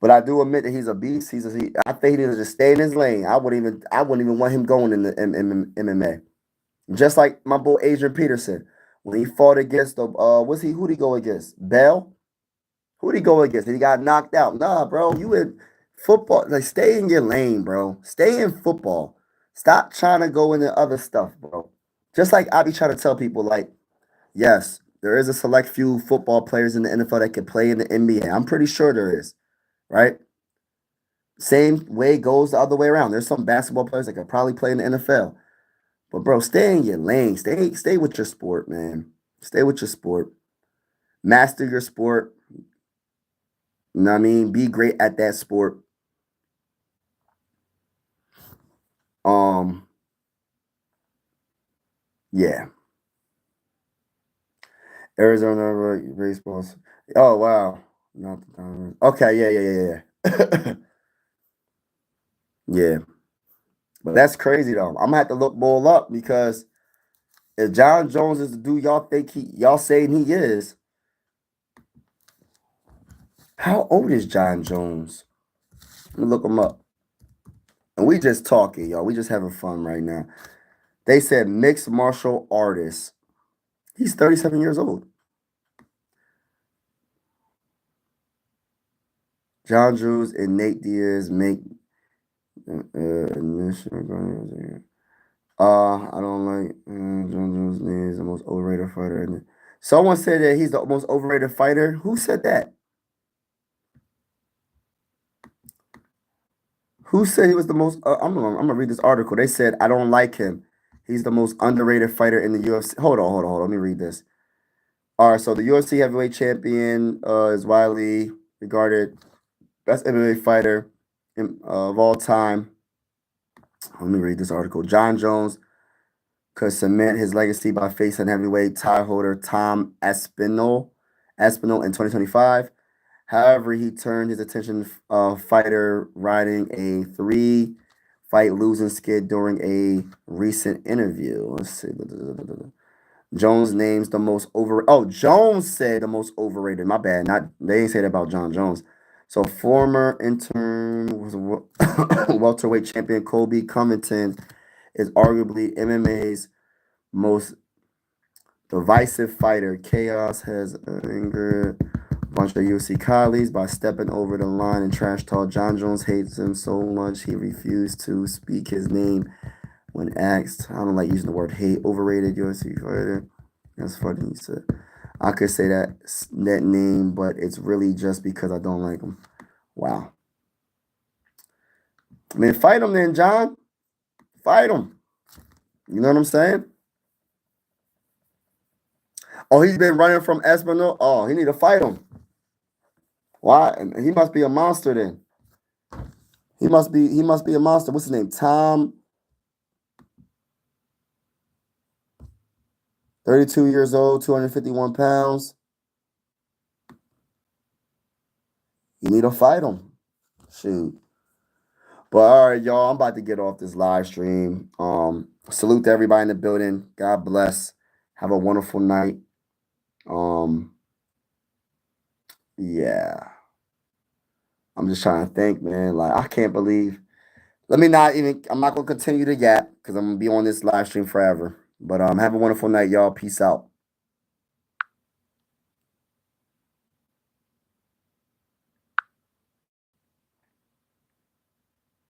But I do admit that he's a beast. I think he needs to stay in his lane. I wouldn't even want him going in the MMA. Just like my boy Adrian Peterson when he fought against the who'd he go against? Bell? Who'd he go against? And he got knocked out. Nah, bro, you in football. Like stay in your lane, bro. Stay in football. Stop trying to go into other stuff, bro. Just like I be trying to tell people, like, yes, there is a select few football players in the NFL that can play in the NBA. I'm pretty sure there is, right? Same way goes the other way around. There's some basketball players that could probably play in the NFL. But bro, stay in your lane. Stay with your sport, man. Stay with your sport. Master your sport. You know what I mean? Be great at that sport. Um, yeah. Arizona baseballs. Oh wow. Not the Diamondbacks. Okay, yeah. Yeah. But that's crazy though. I'm gonna have to look Bull up because if John Jones is the dude y'all saying he is, how old is John Jones? Let me look him up. And we just talking, y'all. We just having fun right now. They said mixed martial artist. He's 37 years old. John Drews and Nate Diaz make I don't like John Jones is the most overrated fighter. Someone said that he's the most overrated fighter. Who said that? Who said he was the most? I'm gonna read this article. They said I don't like him. He's the most underrated fighter in the UFC. Hold on. Let me read this. All right, so the UFC heavyweight champion is widely regarded best MMA fighter of all time. Let me read this article. John Jones could cement his legacy by facing heavyweight tie holder Tom Aspinall in 2025. However, he turned his attention fighter riding a three-fight losing skid during a recent interview. Let's see. Jones names the most over. Oh, Jones said the most overrated. My bad. Not they didn't say that about John Jones. So former intern was welterweight champion Colby Covington is arguably MMA's most divisive fighter. Chaos has angered a bunch of UFC colleagues by stepping over the line and trash talk. John Jones hates him so much he refused to speak his name when asked. I don't like using the word hate. Overrated UFC fighter. That's funny you said. I could say that name, but it's really just because I don't like him. Wow. I mean, fight him then, John. Fight him. You know what I'm saying? Oh, he's been running from Espinal. Oh, he need to fight him. Why? He must be a monster then. He must be a monster. What's his name? Tom. 32 years old, 251 pounds. You need to fight him. Shoot. But all right, y'all. I'm about to get off this live stream. Salute to everybody in the building. God bless. Have a wonderful night. Um, yeah. I'm just trying to think, man. Like, I can't believe. I'm not gonna continue to yap because I'm gonna be on this live stream forever. But have a wonderful night, y'all. Peace out.